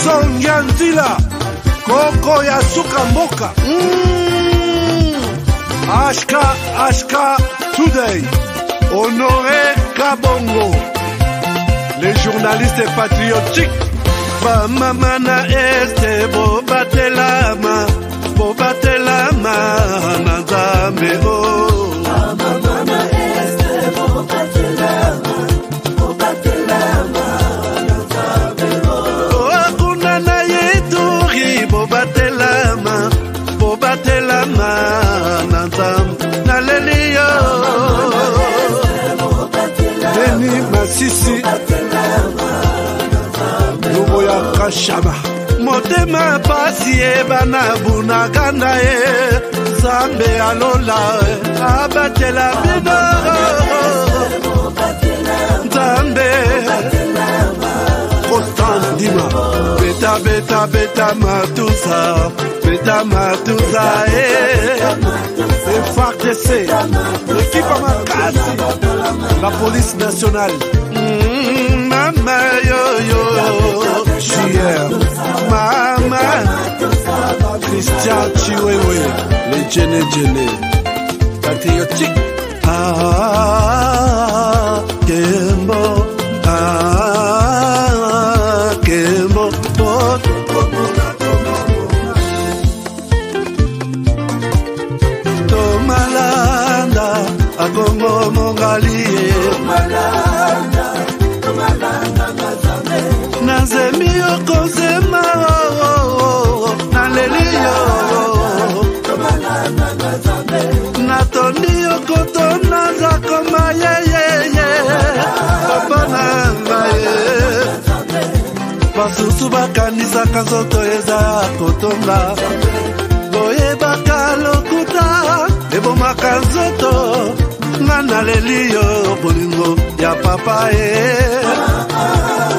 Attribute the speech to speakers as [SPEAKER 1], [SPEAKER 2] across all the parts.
[SPEAKER 1] Sonja Nzila, Koko ya Suka Mboka. Ashka Today, Honoré Kabongo, les journalistes patriotiques. Bamamana este bobatelama nazambe o. Bamamana este bobatelama nazambe o. Akuna na yeturi bobatelama nazambe naleliyo. Deni Masisi Lubo ya Kashama Motema pasi bana bunaganda Zambe alola abatela bino Zambe Constant Dima Beta matusa FARDC l'équipe à Makasi la police nationale Mama yo Chier Mama Christian Chiwewe les Djene patriotique Kembo Tomalanda Agongo Mongali Nazemi okozema Naleliyo Natoni okotona Zakoma Papa nangaye Basusu bakanisa kanzoto eza kotonga Boye bakalokuta Eboma kanzoto Ngana leliyo bolingo ya papa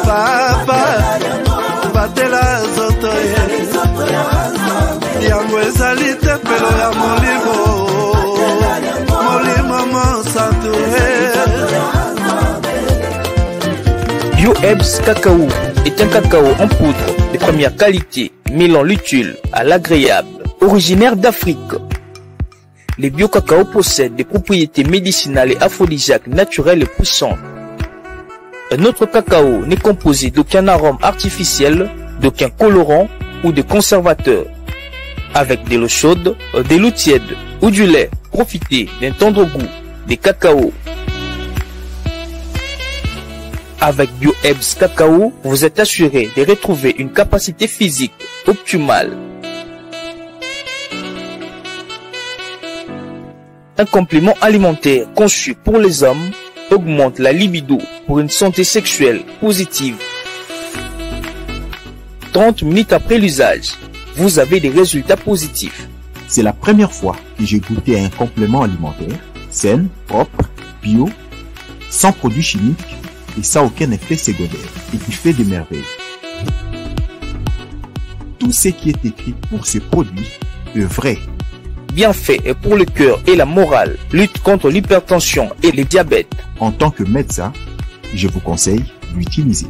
[SPEAKER 1] Papa batela zoto Yango ezali tempelo ya molimo monsanto
[SPEAKER 2] Bio-Ebs Cacao est un cacao en poudre de première qualité, mêlant l'utile à l'agréable, originaire d'Afrique. Les bio-cacao possèdent des propriétés médicinales et aphrodisiaques naturelles et puissantes. Un autre cacao n'est composé d'aucun arôme artificiel, d'aucun colorant ou de conservateur. Avec de l'eau chaude, de l'eau tiède ou du lait, profitez d'un tendre goût des cacao. Avec Bio-Ebs Cacao, vous êtes assuré de retrouver une capacité physique optimale. Un complément alimentaire conçu pour les hommes augmente la libido pour une santé sexuelle positive. 30 minutes après l'usage, vous avez des résultats positifs.
[SPEAKER 3] C'est la première fois que j'ai goûté à un complément alimentaire sain, propre, bio, sans produits chimiques et sans aucun effet secondaire et qui fait des merveilles. Tout ce qui est écrit pour ce produit est vrai.
[SPEAKER 2] Bienfait est pour le cœur et la morale, lutte contre l'hypertension et le diabète.
[SPEAKER 3] En tant que médecin, je vous conseille d'utiliser.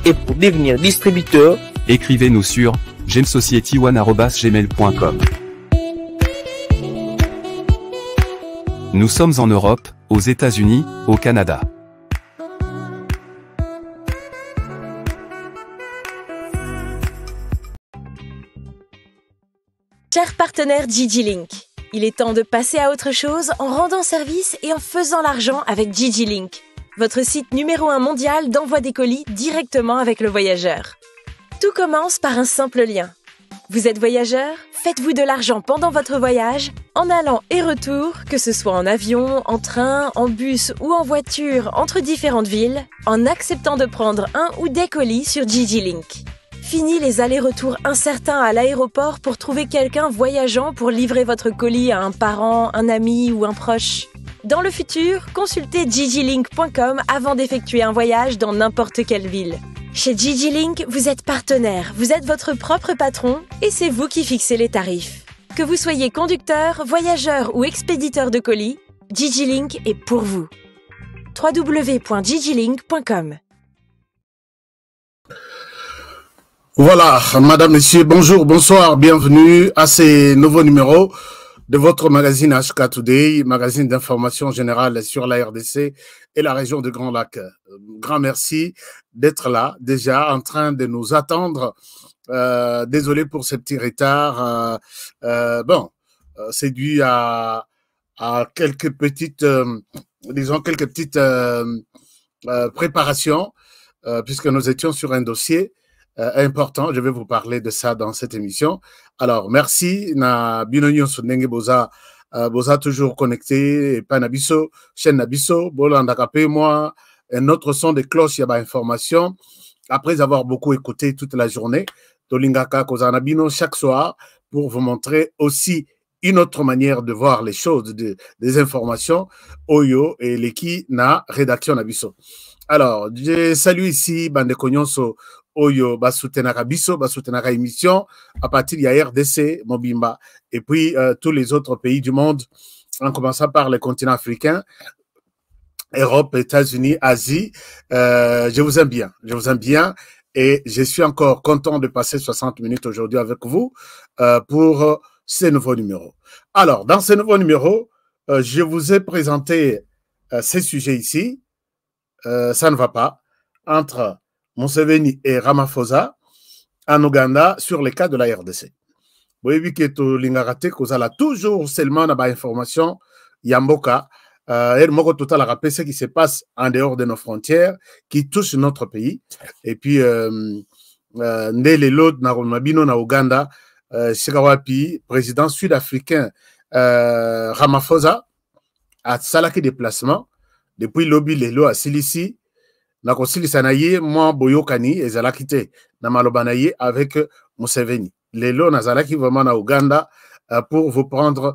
[SPEAKER 2] Et pour devenir distributeur,
[SPEAKER 4] écrivez-nous sur gemsociety1@gmail.com. Nous sommes en Europe, aux États-Unis, au Canada.
[SPEAKER 5] Chers partenaires DigiLink, il est temps de passer à autre chose en rendant service et en faisant l'argent avec DigiLink, votre site numéro 1 mondial d'envoi des colis directement avec le voyageur. Tout commence par un simple lien. Vous êtes voyageur? Faites-vous de l'argent pendant votre voyage, en allant et retour, que ce soit en avion, en train, en bus ou en voiture entre différentes villes, en acceptant de prendre un ou des colis sur DigiLink. Fini les allers-retours incertains à l'aéroport pour trouver quelqu'un voyageant pour livrer votre colis à un parent, un ami ou un proche. Dans le futur, consultez gigilink.com avant d'effectuer un voyage dans n'importe quelle ville. Chez GigiLink, vous êtes partenaire, vous êtes votre propre patron et c'est vous qui fixez les tarifs. Que vous soyez conducteur, voyageur ou expéditeur de colis, GigiLink est pour vous. www.gigilink.com
[SPEAKER 1] Voilà, madame, monsieur, bonjour, bonsoir, bienvenue à ces nouveaux numéros de votre magazine HK Today, magazine d'information générale sur la RDC et la région de Grand Lac. Grand merci d'être là, déjà en train de nous attendre. Désolé pour ce petit retard. C'est dû à quelques petites, disons, quelques petites préparations, puisque nous étions sur un dossier important. Je vais vous parler de ça dans cette émission. Alors, merci. Na binonyo sunenge boza boza toujours connecté. Pas nabiso, chaîne nabiso, bolandakape moi. Un autre son de cloche, il y a information. Après avoir beaucoup écouté toute la journée, Tolingaka Kozanabino chaque soir pour vous montrer aussi une autre manière de voir les choses, des informations. Oyo et l'équipe na rédaction nabiso. Alors, je salue ici Bande Konyonso Oyo Basutenaka Biso, Basutenaka émission à partir de RDC, Mobimba, et puis tous les autres pays du monde, en commençant par les continents africains, Europe, États-Unis, Asie. Je vous aime bien et je suis encore content de passer 60 minutes aujourd'hui avec vous pour ces nouveaux numéros. Alors, dans ces nouveaux numéros, je vous ai présenté ces sujets ici. Ça ne va pas entre Museveni et Ramaphosa en Ouganda sur les cas de la RDC. Vous voyez que tout l'ingarate kozala toujours seulement dans l'information Yamboka et moko total rappel ce qui se passe en dehors de nos frontières qui touche notre pays et puis ndele l'autre na mabino na Ouganda Shikawapi président sud-africain Ramaphosa a salaki déplacement depuis lobby lelo à Silisi na kosilisa na ye moi boyokani ezalaki te na maloba na ye avec Museveni. Lelo nazalaki vraiment na Ouganda pour vous prendre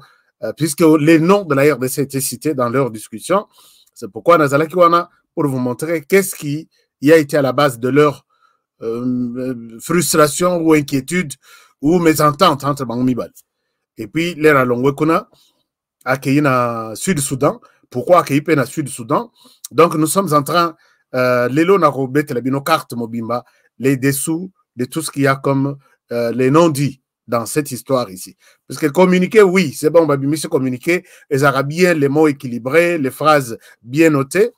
[SPEAKER 1] puisque les noms de la RDC étaient cités dans leur discussion. C'est pourquoi nazalaki wana pour vous montrer qu'est-ce qui y a été à la base de leur frustration ou inquiétude ou mésentente entre Bangomibal. Et puis les Ralongwe Kuna accueilli na Sud-Soudan. Pourquoi accueilli na Sud-Soudan? Donc nous sommes en train Lelo na robet la bino carte mobimba les dessous de tout ce qu'il y a comme les non-dits dans cette histoire ici. Parce que communiquer, oui, c'est bon, babimi se communiquer, les arabiens, les mots équilibrés, les phrases bien notées.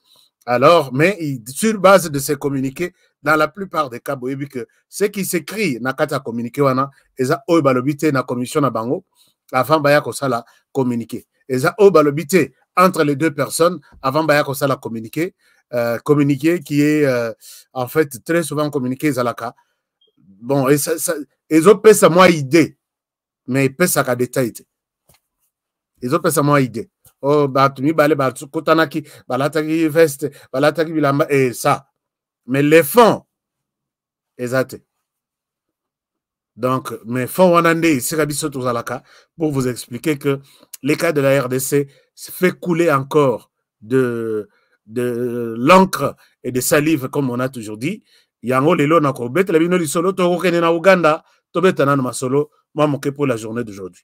[SPEAKER 1] Alors, mais sur base de ces communiqués, dans la plupart des cas, vous voyez que ce qui s'écrit na kata communiqué wana, eza o balobité na commission na bango avant baya ko sala communiquer. Eza o balobité entre les deux personnes avant baya ko sala communiquer. Communiqué qui est en fait très souvent communiqué Zalaka. Bon, et ça, ils ont fait ça moi idée, mais ils ça qu'à détail. Ils ont fait ça moi idée. Oh, batumi balé batu kotanaki balataki veste balataki bilamba et ça. Mais les fonds, exact. Donc, mes fonds wanande sirabiso Zalaka pour vous expliquer que les cas de la RDC fait couler encore de l'encre et de salive, comme on a toujours dit. Yango lelo na ko bet la bino li solo to ko na Ouganda to betana na masolo moi moké pour la journée d'aujourd'hui.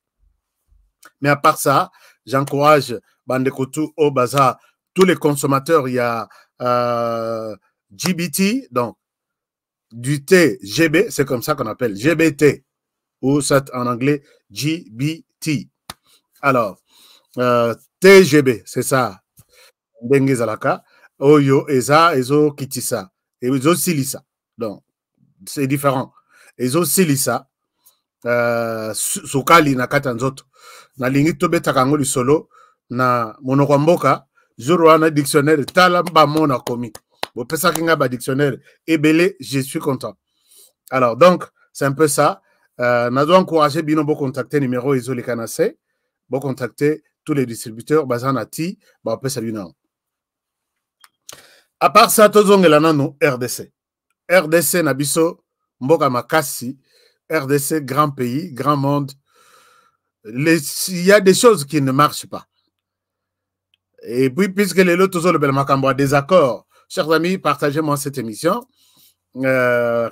[SPEAKER 1] Mais à part ça, j'encourage Bandekotu au bazar tous les consommateurs. Il y a GBT, donc du thé GB, c'est comme ça qu'on appelle GBT ou ça en anglais GBT. Alors TGB, c'est ça. Ndenge zalaka oyo eza ezo kitisa ezo silisa, donc c'est différent. Ezo silisa sukali na kata nzoto na lingi tobeta kango lisolo na monoko mboka jour wana dictionnaire tala ba mona komi bo pesa kinga ba dictionnaire ebele, je suis content. Alors donc c'est un peu ça. Na doit encourager bino bo contacter numéro ezo le kanase bo contacter tous les distributeurs bazanati ba pesa bino. À part ça, tozongela nano RDC. RDC nabiso mboka makasi. RDC grand pays, grand monde. Il y a des choses qui ne marchent pas. Et puis puisque les lots tozo le bel makambo des accords, chers amis, partagez-moi cette émission.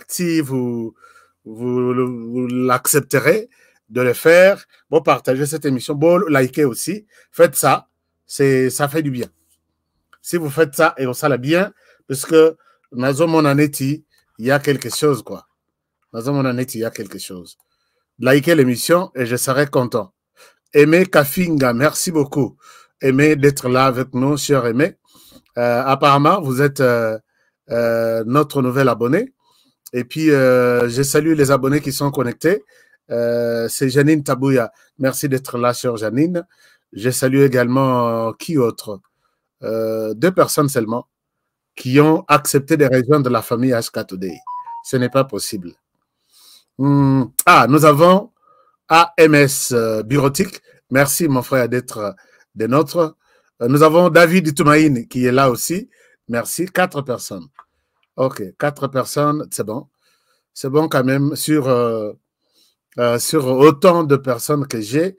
[SPEAKER 1] Si vous l'accepterez de le faire, bon partagez cette émission, bon likez aussi. Faites ça, ça fait du bien. Si vous faites ça, et on ça la bien, parce que dans mon année, il y a quelque chose, quoi. Dans mon année, il y a quelque chose. Likez l'émission et je serai content. Aimé Kafinga, merci beaucoup. Aimé d'être là avec nous, cher Aimé. Apparemment, vous êtes notre nouvel abonné. Et puis, je salue les abonnés qui sont connectés. C'est Janine Tabouya. Merci d'être là, chère Janine. Je salue également qui autre 2 personnes seulement qui ont accepté de rejoindre la famille HK Today. Ce n'est pas possible. Nous avons AMS Bureautique. Merci, mon frère, d'être des nôtres. Nous avons David Toumaïne qui est là aussi. Merci. 4 personnes. OK. 4 personnes, c'est bon. C'est bon quand même sur autant de personnes que j'ai.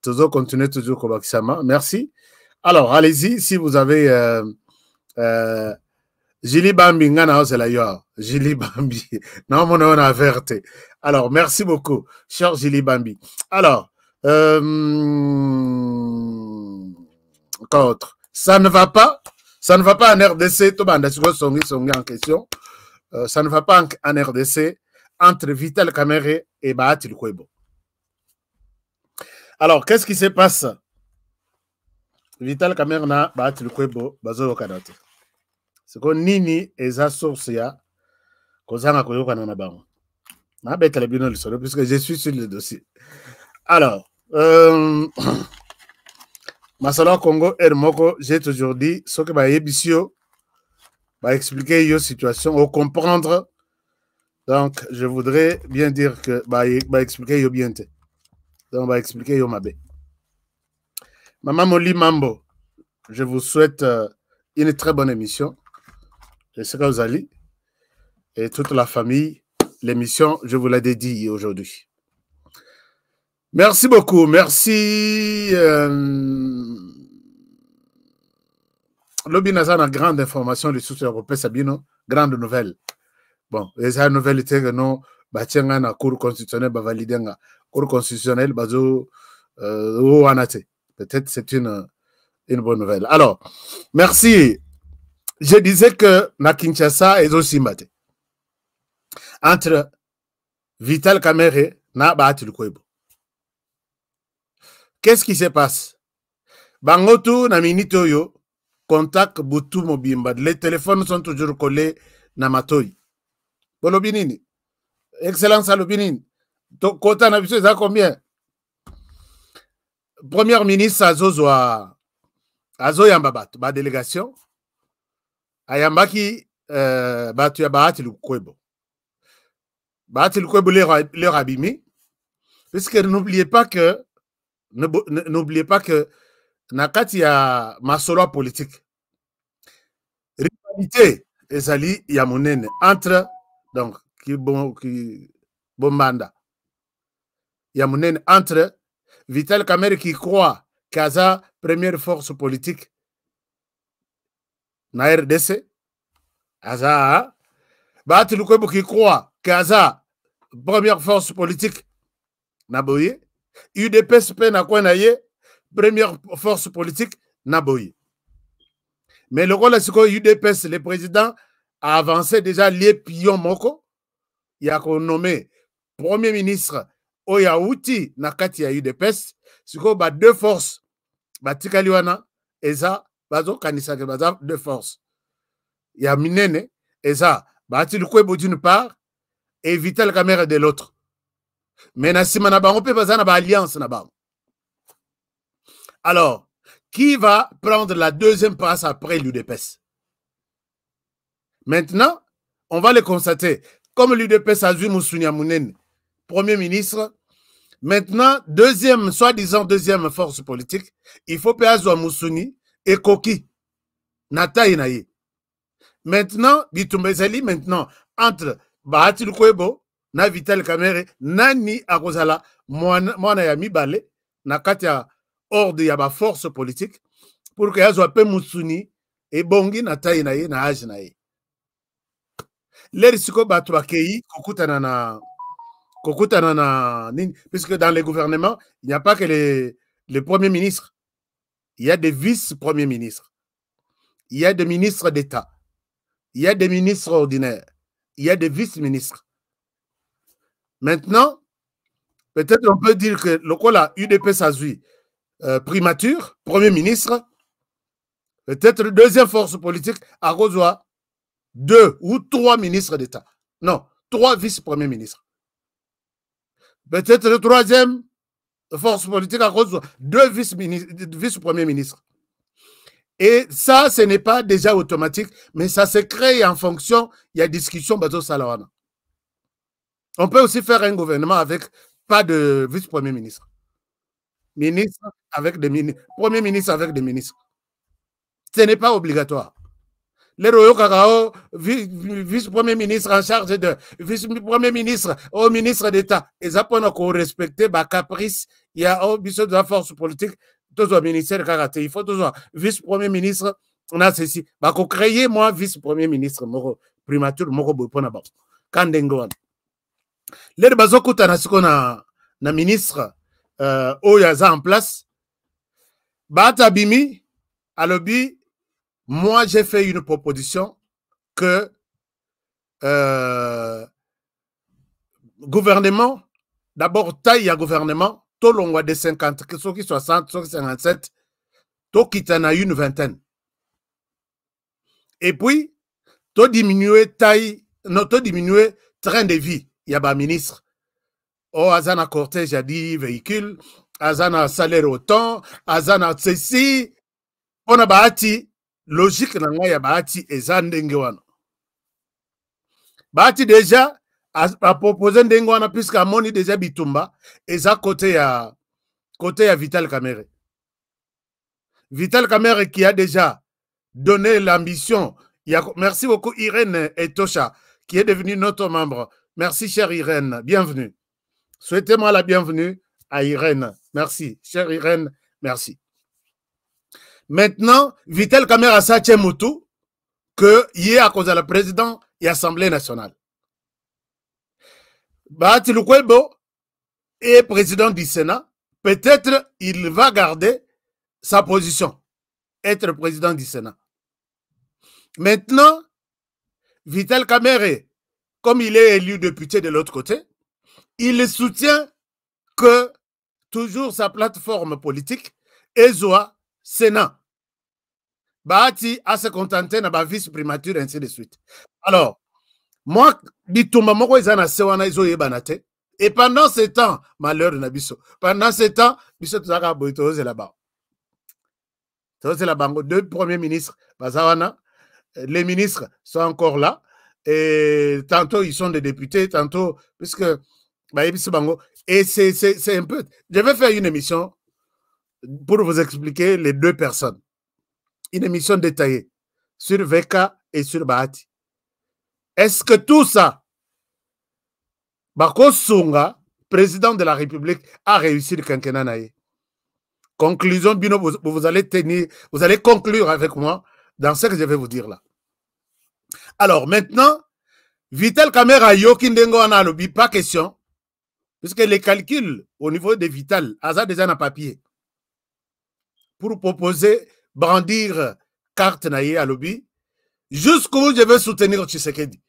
[SPEAKER 1] Toujours continuer, toujours Kobakisama. Merci. Alors, allez-y si vous avez Jili Bambi, ngana c'est la Jili Bambi. Non, mon nom a verte. Alors, merci beaucoup, cher Jili Bambi. Alors, quoi autre? Ça ne va pas en RDC, tout le monde en question. Ça ne va pas en RDC entre Vital Kamerhe et Bahati Lukwebo. Alors, qu'est-ce qui se passe? Vital Kamerhe na Bahati Lukwebo, bazo kanate. C'est que nini eza source ya kozanga koyokana na bango. Na beta le bino le solo puisque je suis sur le dossier. Alors, Masala Congo Moko, j'ai toujours dit ce que Yebisio va expliquer your situation ou comprendre. Donc, je voudrais bien dire que va expliquer yo bien. Donc, va expliquer yo mabe. Maman Moli Mambo, je vous souhaite une très bonne émission. Je sais que vous allez. Et toute la famille, l'émission, je vous la dédie aujourd'hui. Merci beaucoup. Merci. Lobby Nazana, grande information du soutien européen, Sabino, grande nouvelle. Bon, et ça, nouvelle était que nous, bâtissons la Cour constitutionnelle, valider la Cour constitutionnelle, peut-être c'est une bonne nouvelle. Alors, merci. Je disais que na Kinshasa est aussi maté. Entre Vital Kamerhe na Bahati Lukwebo. Qu'est-ce qui se passe? Bangotu na minitoyo, contact Boutou Mobimba. Les téléphones sont toujours collés na Matoyi. Bolobinini. Excellence à l'Obinini. Kota na biso, ça combien? Premier ministre Azo Yambabat, ma délégation. Ayambaki Batu ya Bahati Lukwebo. Bahati Lukwebo leur abîmé. Puisque n'oubliez pas que Nakati ya masolo politique. Rivalité ezali ya monene entre donc qui bombanda. Ya monene entre Vital Kamerhe qui croit qu'Aza première force politique na RDC, Aza, Bahati Lukwebo qui croit qu'Aza première force politique na Boye, UDPS na quoi na ye, première force politique na Boye. Mais le rôle c'est que UDPS, le président a avancé déjà lié Pion Moko, il a nommé premier ministre Oya Outi na kati ya UDPS, c'est que 2 forces, Tikaliwana, Eza, Bazo Kanisake, Baza 2 forces. Il y a Minene, Eza, Bahati Lukwebo d'une part, et Vital Kamerhe de l'autre. Mais Nassima Nabango, on peut pas avoir alliance Nabango. Alors, qui va prendre la deuxième place après l'UDPS? Maintenant, on va le constater. Comme l'UDPS a vu Moussounia Mounen, premier ministre, maintenant, soi-disant deuxième force politique, il faut payer Moussouni et Koki. Nata Inaye. Maintenant, Bitumbezali, maintenant, entre Bahati Lukwebo, na Vital Kamerhe, nani akozala, mwana ya mibale, na katia ordre ya ba force politique, pour que yazo ape Moussouni, et bongi na taille na ye, na âge na ye. L'erisiko batu akei, kokutana na, puisque dans les gouvernements, il n'y a pas que les premiers ministres. Il y a des vice-premiers ministres. Il y a des ministres d'État. Il y a des ministres ordinaires. il y a des vice-ministres. Maintenant, peut-être on peut dire que le Kola UDP Sazui, primature, premier ministre, peut-être deuxième force politique, à Rozoa, 2 ou 3 ministres d'État. Non, 3 vice-premiers ministres. Peut-être le troisième force politique, à Rozoa, 2 vice-premiers ministres. Et ça, ce n'est pas déjà automatique, mais ça se crée en fonction, il y a discussion, Bazo Salawana. On peut aussi faire un gouvernement avec pas de vice-premier ministre. Ministre avec des ministres. Premier ministre avec des ministres. Ce n'est pas obligatoire. Les Royo Kakao, vice-premier ministre en charge de vice-premier ministre au ministre d'État. Et ça pour nous respecter ma caprice. Il y a au biseau de la force politique, tous au ministère karaté. Il faut toujours vice-premier ministre. On a ceci. Bah, qu'on crée moi vice-premier ministre, moro primature, moro bopona ba. Kandengoan. Les bazoku tanasiko na ministre Oyaza en place. Bata Bimi, alobi, moi j'ai fait une proposition que gouvernement, d'abord taille à gouvernement, tout l'on de 50, ceux qui 60, ceux qui 57, tout qui t'en a une vingtaine. Et puis, tout diminuer taille, non, tout diminuer train de vie. Il y a un ministre. Oh, Azana cortège a dit véhicule, Azana salaire autant, Azana ceci. On a bâti, logique, il y a bâti, et Zandengwana. Bâti déjà, a proposé Ndengwana, puisqu'à Moni déjà Bitumba, et ça côté à Vital Kamere. Vital Kamere qui a déjà donné l'ambition. Merci beaucoup Irène Etosha, qui est devenue notre membre. Merci, chère Irène. Bienvenue. Souhaitez-moi la bienvenue à Irène. Merci. Chère Irène, merci. Maintenant, Vital Kamere Sache Moutou, que y est à cause de la présidente et l'Assemblée nationale. Bahati Lukwebo est président du Sénat. Peut-être il va garder sa position, être président du Sénat. Maintenant, Vital Kamere, comme il est élu député de l'autre côté, il soutient que toujours sa plateforme politique est Zoa Sénat. Bahati a se contenter na ba vice-primature, ainsi de suite. Alors, moi, Bitumba moko ezana sewana izo yebanate. Et pendant ce temps, malheur de Nabiso, pendant ce temps, Biso Tuzaka Boito c'est là-bas. C'est là-bas. 2 premiers ministres, Bazawana, les ministres sont encore là. Et tantôt ils sont des députés, tantôt, puisque et c'est un peu. Je vais faire une émission pour vous expliquer les 2 personnes. Une émission détaillée sur Veka et sur Bahati. Est-ce que tout ça, Bako Sunga, président de la République, a réussi le quinquennat naïe? Conclusion, Bino, vous allez conclure avec moi dans ce que je vais vous dire là. Alors maintenant, Vital Kamere Yoki Ndengo Analobi, pas question, puisque les calculs au niveau de Vital, Aza déjà n'a papier, pour proposer, brandir carte naïe à lobby, jusqu'où je vais soutenir Tshisekedi.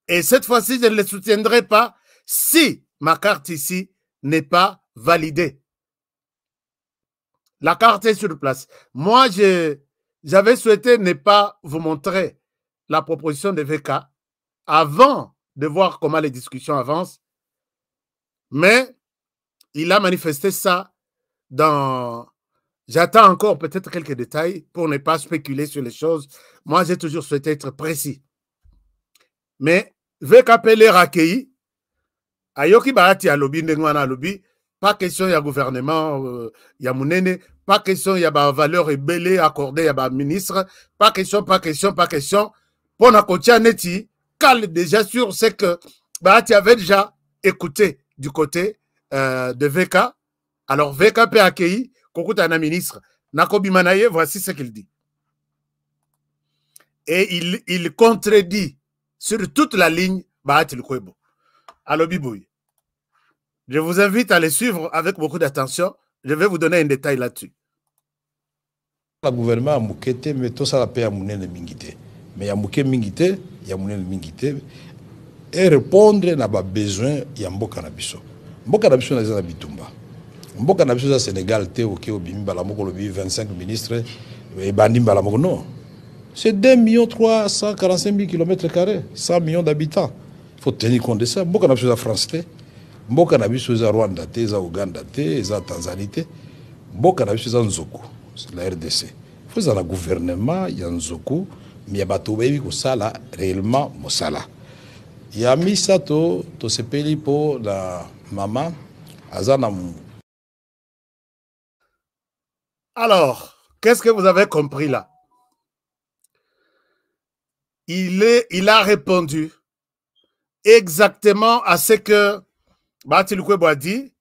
[SPEAKER 1] Et cette fois-ci, je ne le soutiendrai pas si ma carte ici n'est pas validée. La carte est sur place. Moi, j'avais souhaité ne pas vous montrer la proposition de VK avant de voir comment les discussions avancent. Mais il a manifesté ça dans... J'attends encore peut-être quelques détails pour ne pas spéculer sur les choses. Moi, j'ai toujours souhaité être précis. Mais VKPL Rakei, Ayoki Bahati a lobby, Ndengwana lobby, pas question, il y a gouvernement, il y a Mounene, pas question, il y a ma valeur et belé accordée, il y a ma ministre, pas question. Pour la côté Neti, cale déjà sur ce que Bahati avait déjà écouté du côté de VK. Alors VKP accueilli, Kokuta un ministre, Nakobi Manaye, voici ce qu'il dit. Et il contredit sur toute la ligne Bahati Lukwebo. Alors Bibouy, je vous invite à les suivre avec beaucoup d'attention. Je vais vous donner un détail là-dessus.
[SPEAKER 6] Le gouvernement a moukete, mais tout ça la paix à mounene mingite. Mais il y a mouké mingite, ya munene mingi te et répondre na ba besoin ya mboka na biso. Mboka na biso na za bitumba. Mboka na biso za Sénégal te oké obimi bala moko lobi 25 ministres et bandi bala moko non. C'est 2 345 000 km², 100 millions d'habitants. Il faut tenir compte de ça. Mboka na biso za France te. Mboka na biso za Rwanda te, za Uganda te, za Tanzanie te. Mboka na biso za Nzoko, c'est la RDC. Il faut za gouvernement ya Nzoko, mais bato bebi ko sala réellement mosala. Ya misato to sepeli po la maman azana.
[SPEAKER 1] Alors, qu'est-ce que vous avez compris là? Il a répondu exactement à ce que Batil Kwebo a dit.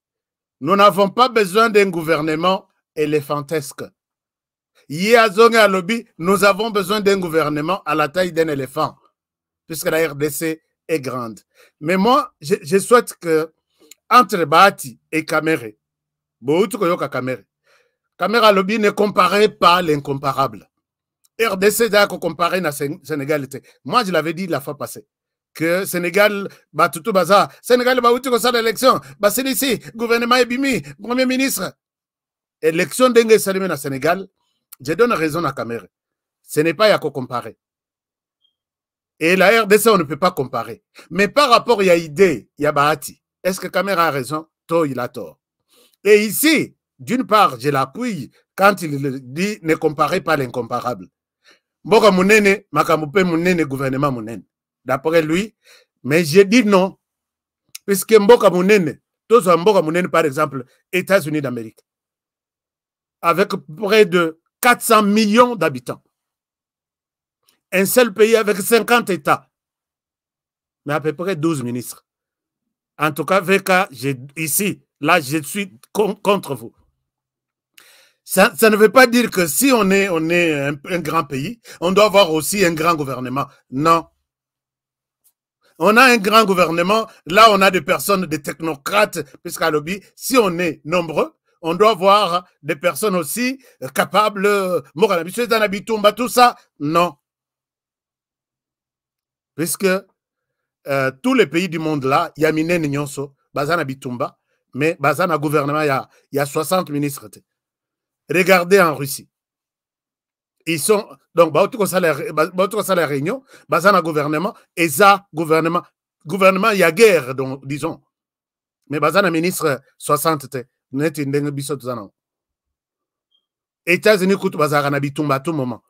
[SPEAKER 1] Nous n'avons pas besoin d'un gouvernement éléphantesque. Yéazong à lobby, nous avons besoin d'un gouvernement à la taille d'un éléphant, puisque la RDC est grande. Mais moi, je souhaite que entre Bahati et Kamere, Kamere lobby ne comparez pas l'incomparable. RDC doit comparer na Sénégal. Moi, je l'avais dit la fois passée. Que Sénégal, tout bazar. Sénégal, ça l'élection. C'est ici, gouvernement Ebimi, premier ministre. Élection d'Engue Salimé na Sénégal, je donne raison à Kamere. Ce n'est pas à quoi comparer. Et la RDC, on ne peut pas comparer. Mais par rapport à idée, il y a Bahati. Est-ce que Kamere a raison? Toi, il a tort. Et ici, d'une part, je l'appuie quand il dit ne comparez pas l'incomparable. Mboka Mounene, Makamoupe Mounene, gouvernement Mounene. D'après lui, mais j'ai dit non. Puisque Mboka Mounene, tous Mboka Mounene, par exemple, États-Unis d'Amérique, avec près de 400 millions d'habitants. Un seul pays avec 50 États, mais à peu près 12 ministres. En tout cas, VK, ici, là, je suis contre vous. Ça ne veut pas dire que si on est un grand pays, on doit avoir aussi un grand gouvernement. Non. On a un grand gouvernement, là on a des personnes, des technocrates, puisqu'à lobby, si on est nombreux, on doit avoir des personnes aussi capables, tout ça. Non. Puisque tous les pays du monde là, il y a Minen Nyonso, Bazana Bitumba, mais Bazana gouvernement, il y a 60 ministres. Regardez en Russie. Ils sont, donc, la réunion, Bazana gouvernement, et ça, gouvernement, il y a guerre, donc, disons. Mais Bazana ministre 60, États-Unis, Bazana Bitumba à tout moment.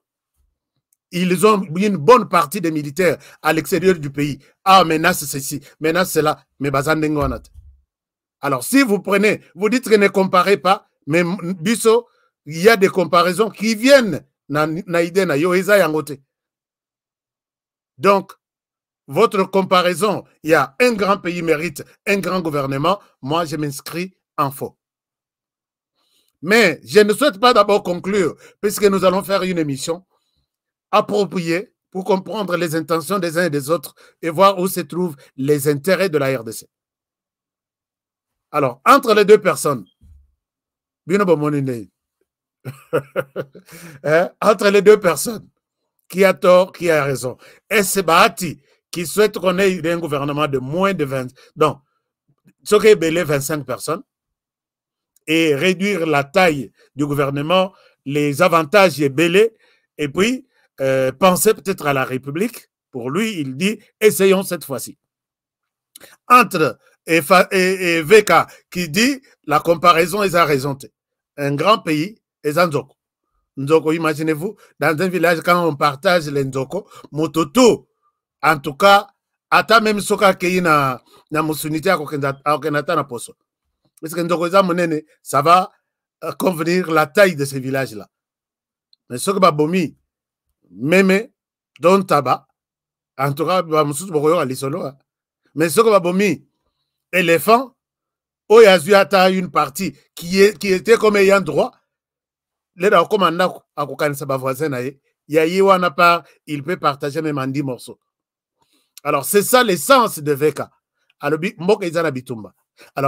[SPEAKER 1] Ils ont une bonne partie des militaires à l'extérieur du pays. Ah, menace ceci, menace cela, mais Bazana. Alors, si vous prenez, vous dites que ne comparez pas, mais Bisso, il y a des comparaisons qui viennent. Donc, votre comparaison, il y a un grand pays mérite un grand gouvernement, moi je m'inscris en faux. Mais je ne souhaite pas d'abord conclure, puisque nous allons faire une émission appropriée pour comprendre les intentions des uns et des autres et voir où se trouvent les intérêts de la RDC. Alors, entre les deux personnes, entre les deux personnes, qui a tort, qui a raison. Est-ce Bahati qui souhaite qu'on ait un gouvernement de moins de 20, donc, ce qui est belé 25 personnes, et réduire la taille du gouvernement, les avantages est belé, et puis penser peut-être à la République. Pour lui, il dit, essayons cette fois-ci. Entre et VK qui dit, la comparaison est à raison. Un grand pays, et Nzoko. Nzoko, imaginez-vous, dans un village, quand on partage les Nzoko, Mototo, en tout cas, ata même soka kei na musunité à Okenata na poso. Parce que Nzoko, ça va convenir la taille de ces villages-là. Mais ce que Babomi, Meme, Don Taba, en tout cas, mais ce que Babomi, éléphant, Oyazuata une partie qui était comme ayant droit. Il peut partager même en 10 morceaux. Alors, c'est ça l'essence de VK. Alors,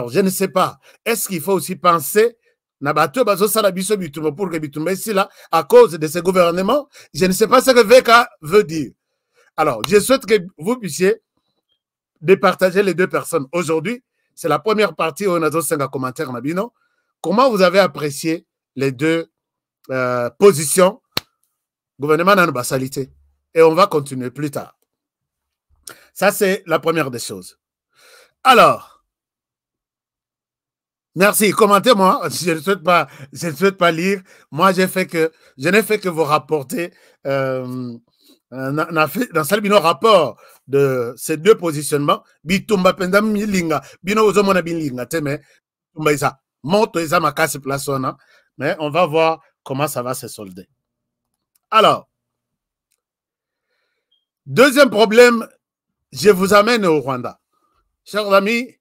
[SPEAKER 1] je ne sais pas. Est-ce qu'il faut aussi penser pour que Bitumba ici là, à cause de ce gouvernement, je ne sais pas ce que VK veut dire. Alors, je souhaite que vous puissiez départager les deux personnes. Aujourd'hui, c'est la première partie où on a 5 commentaires. Comment vous avez apprécié les deux positions gouvernement dans la salité? Et on va continuer plus tard. Ça, c'est la première des choses. Alors, merci. Commentez-moi. Je ne souhaite pas lire. Moi, je n'ai fait que vous rapporter dans le rapport de ces deux positionnements. Bitumba penda milinga. Bino ozomona bilinga teme. Tumba isa. Moto isa makasi plasona. Mais on va voir comment ça va se solder. Alors, deuxième problème, je vous amène au Rwanda. Chers amis,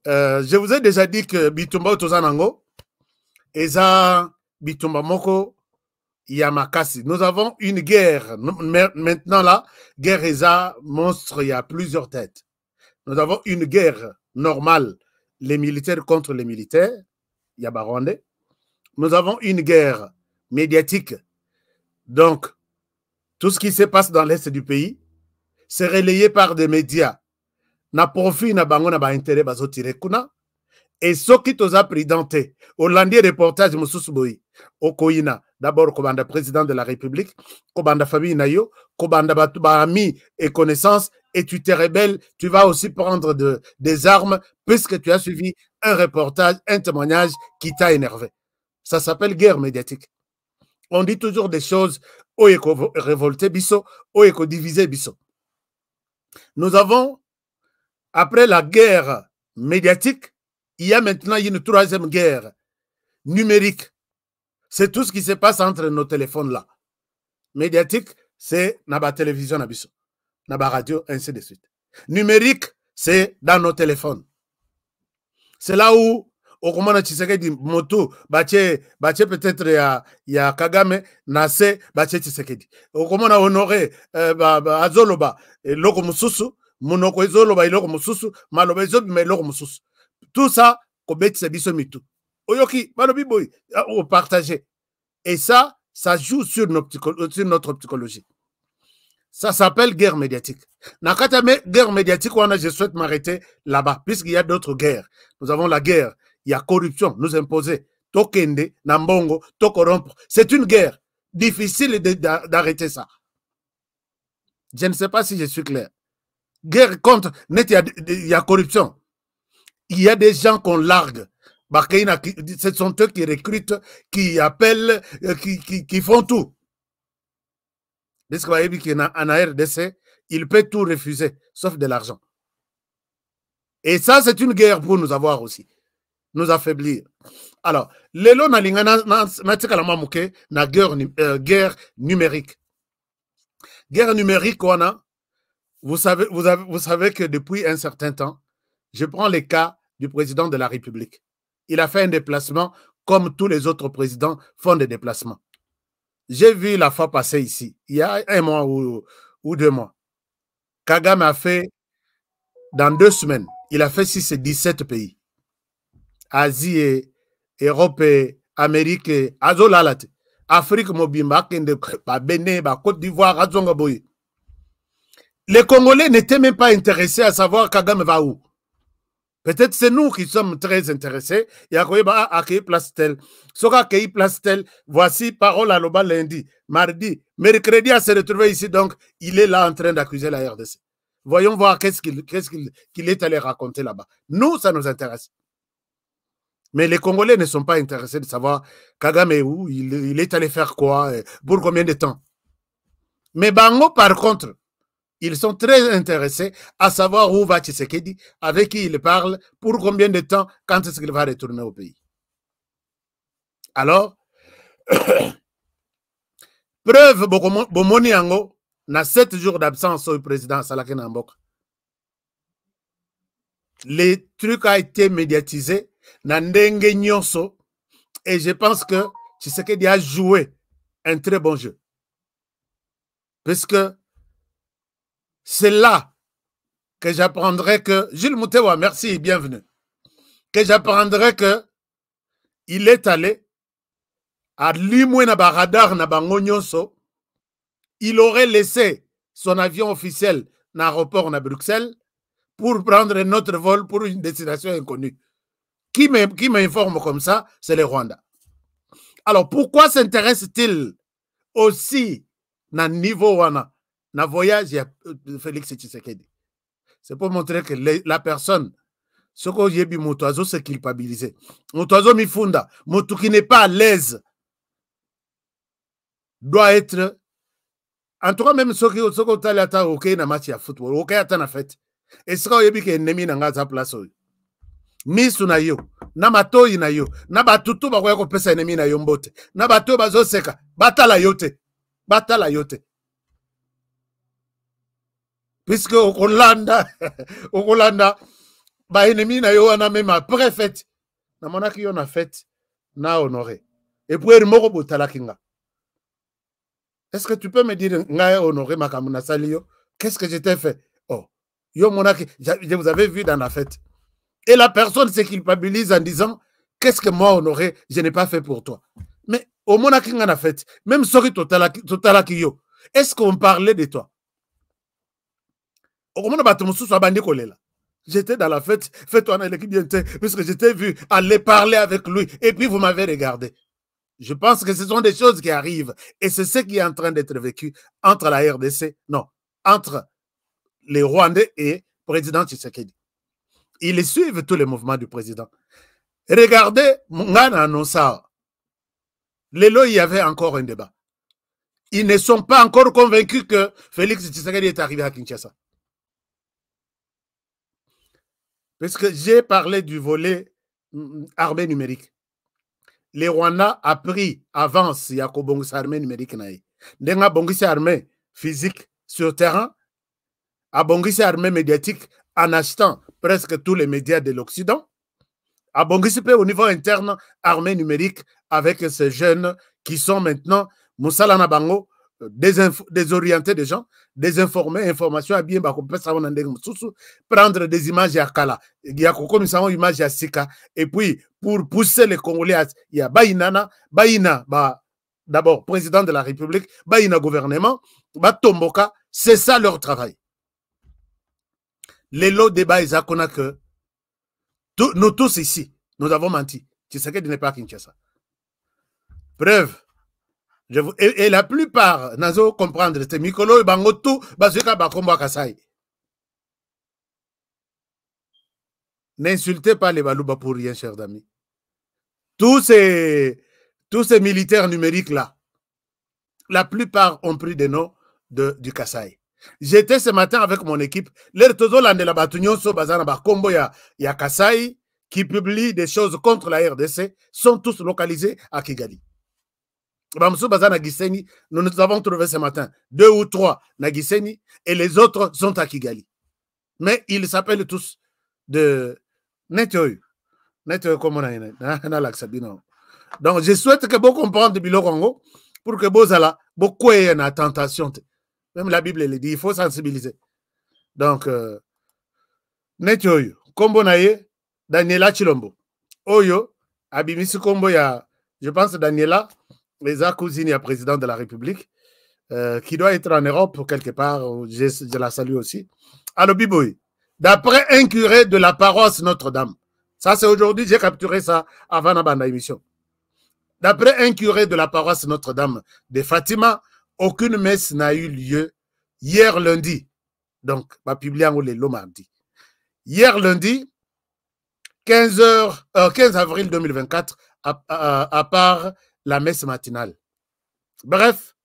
[SPEAKER 1] je vous ai déjà dit que Bitumba Otozanango, Eza Bitumba Moko, Yamakasi. Nous avons une guerre. Maintenant là, guerre Eza, monstre, il y a plusieurs têtes. Nous avons une guerre normale, les militaires contre les militaires, Yabarwandais. Nous avons une guerre médiatique. Donc, tout ce qui se passe dans l'est du pays, c'est relayé par des médias. Na profit na bango na ba intérêt bazo tirer kuna. Et ce qui toza prédenté, Hollandais reportage Moussous Boy, Okoina, d'abord Kobanda président de la République, Kobanda famille Nayo, Kobanda Batouba ami et connaissance, et tu te rebelles, tu vas aussi prendre des armes, puisque tu as suivi un reportage, un témoignage qui t'a énervé. Ça s'appelle guerre médiatique. On dit toujours des choses, Oyeko révolté biso, Oyeko divisé biso. Nous avons, après la guerre médiatique, il y a maintenant une troisième guerre numérique. C'est tout ce qui se passe entre nos téléphones là. Médiatique, c'est la télévision, la radio, ainsi de suite. Numérique, c'est dans nos téléphones. C'est là où, au moment où Tshisekedi moto, peut-être il y a Kagame, Nase, Tshisekedi. Au moment où honoré Azoloba, Loko Mususu, Monoko Ezoloba, Loko Mususu, Maloba Ezobi, mais Loko Mususu. Tout ça, c'est biso mitu. Oyoki, Malobi Boy, on partage. Et ça joue sur notre psychologie. Ça s'appelle guerre médiatique. Nakata guerre médiatique, je souhaite m'arrêter là-bas, puisqu'il y a d'autres guerres. Nous avons la guerre, il y a corruption, nous imposer, tokende, nambongo, to corrompre. C'est une guerre. Difficile d'arrêter ça. Je ne sais pas si je suis clair. Guerre contre, net, il y a corruption. Il y a des gens qu'on largue. Ce sont eux qui recrutent, qui appellent, qui font tout. Parce qu'en RDC, il peut tout refuser, sauf de l'argent. Et ça, c'est une guerre pour nous avoir aussi. Nous affaiblir. Alors, lelo na lingana na guerre numérique. Guerre numérique, vous savez que depuis un certain temps, je prends le cas du président de la République. Il a fait un déplacement comme tous les autres présidents font des déplacements. J'ai vu la fois passée ici, il y a 1 mois ou 2 mois. Kagame a fait, dans 2 semaines, il a fait 6 et 17 pays. Asie, et Europe, et Amérique, et Azolalate, Afrique, Mobimba, Bénin, Côte d'Ivoire, Azongaboy. Les Congolais n'étaient même pas intéressés à savoir Kagame va où. Peut-être c'est nous qui sommes très intéressés. Il y a accueilli place tel. Soka accueilli place tel. Voici parole à l'Oba lundi, mardi, mercredi à se retrouver ici. Donc, il est là en train d'accuser la RDC. Voyons voir qu'est-ce qu'il est allé raconter là-bas. Nous, ça nous intéresse. Mais les Congolais ne sont pas intéressés de savoir Kagame est où, il est allé faire quoi, pour combien de temps. Mais Bango, par contre, ils sont très intéressés à savoir où va Tshisekedi, avec qui il parle, pour combien de temps, quand est-ce qu'il va retourner au pays. Alors, preuve, Bomoni Yango, na 7 jours d'absence au président Salake Nambok. Les trucs ont été médiatisés, na ndenge nyonso, et je pense que Tshisekedi a joué un très bon jeu. Parce que c'est là que j'apprendrai que, Jules Moutewa, merci et bienvenue, que j'apprendrai que il est allé à Limoué na radar na bango nyonso, il aurait laissé son avion officiel dans l'aéroport à Bruxelles pour prendre un autre vol pour une destination inconnue. Qui m'informe comme ça, c'est le Rwanda. Alors, pourquoi s'intéresse-t-il aussi dans le niveau na voyage de Félix Tshisekedi? C'est pour montrer que la personne, ce qu'on y a dit, Motoazo, c'est culpabilisé. Motoazo Mifunda, Moto qui n'est pas à l'aise, doit être. En tout cas, même ceux qui ont été dans match de football, ok, attends la fête. Et ce qu'on y a dit que l'ennemi n'a pas place. Misu na yo, na matoi na yo, na batutu ba ko pesa ennemi na yo mbote, na bato bazo seka, batala yote. Batala yote. Puisque au Hollanda, ba ennemi na yo na même après fête. Na monaki yo na fête na honoré. Et puis moko botala kinga. Est-ce que tu peux me dire nga honoré makamuna salio? Qu'est-ce que je t'ai fait? Oh, yo monaki, je vous avais vu dans la fête. Et la personne se culpabilise en disant qu'est-ce que moi, Honoré, je n'ai pas fait pour toi. Mais au moment où on a fait, même Sori Totala Kiyo, est-ce qu'on parlait de toi? Au moment où j'étais dans la fête, fais-toi dans l'équipe, puisque je t'ai vu aller parler avec lui, et puis vous m'avez regardé. Je pense que ce sont des choses qui arrivent, et c'est ce qui est en train d'être vécu entre la RDC, non, entre les Rwandais et le président Tshisekedi. Ils suivent tous les mouvements du président. Regardez, Ngana Nossa. Lélo, il y avait encore un débat. Ils ne sont pas encore convaincus que Félix Tshisekedi est arrivé à Kinshasa. Parce que j'ai parlé du volet armée numérique. Les Rwandais a pris avance, il y a Bongis armée numérique. Denga Bongis armée physique sur terrain, à Bongis armée médiatique en achetant presque tous les médias de l'Occident, à Bongisipe au niveau interne, armée numérique avec ces jeunes qui sont maintenant Moussala Nabango, désorienter des gens, désinformer, information à bien, prendre des images à Kala, il y a comme ça une image à Sika, et puis pour pousser les Congolais, il y a Baïna, d'abord président de la République, Baïna gouvernement, Tomboka, c'est ça leur travail. Les lots débat ils ont que nous tous ici, nous avons menti. Tshisekedi n'est pas à Kinshasa. Preuve. Et la plupart, nous allons comprendre, c'est Mikolo et Bangotu, Bazuka Bakomba Kasai. N'insultez pas les Balouba pour rien, chers amis. Tous ces militaires numériques là, la plupart ont pris des noms du Kasai. J'étais ce matin avec mon équipe. Les Tozoland de la Batunyon, Bazana Bakombo, il y a Kasai qui publie des choses contre la RDC, sont tous localisés à Kigali. Nous nous avons trouvé ce matin 2 ou 3 à Gisenyi et les autres sont à Kigali. Mais ils s'appellent tous de Netoy. Netoy comme on a. Donc je souhaite que vous compreniez de Bilo Congo pour que vous ayez beaucoup d'attention. Même la Bible le dit, il faut sensibiliser. Donc, Netoy, Kombo Naye, Daniela Chilombo. Oyo, Abimisi Kombo, je pense Daniela, les cousine et président de la République, qui doit être en Europe quelque part, je la salue aussi. Alors, Biboy, d'après un curé de la paroisse Notre-Dame, ça c'est aujourd'hui, j'ai capturé ça avant la bande émission. D'après un curé de la paroisse Notre-Dame de Fatima, aucune messe n'a eu lieu hier lundi. Donc, va publier en le mardi. Hier lundi, 15 avril 2024, à part la messe matinale. Bref,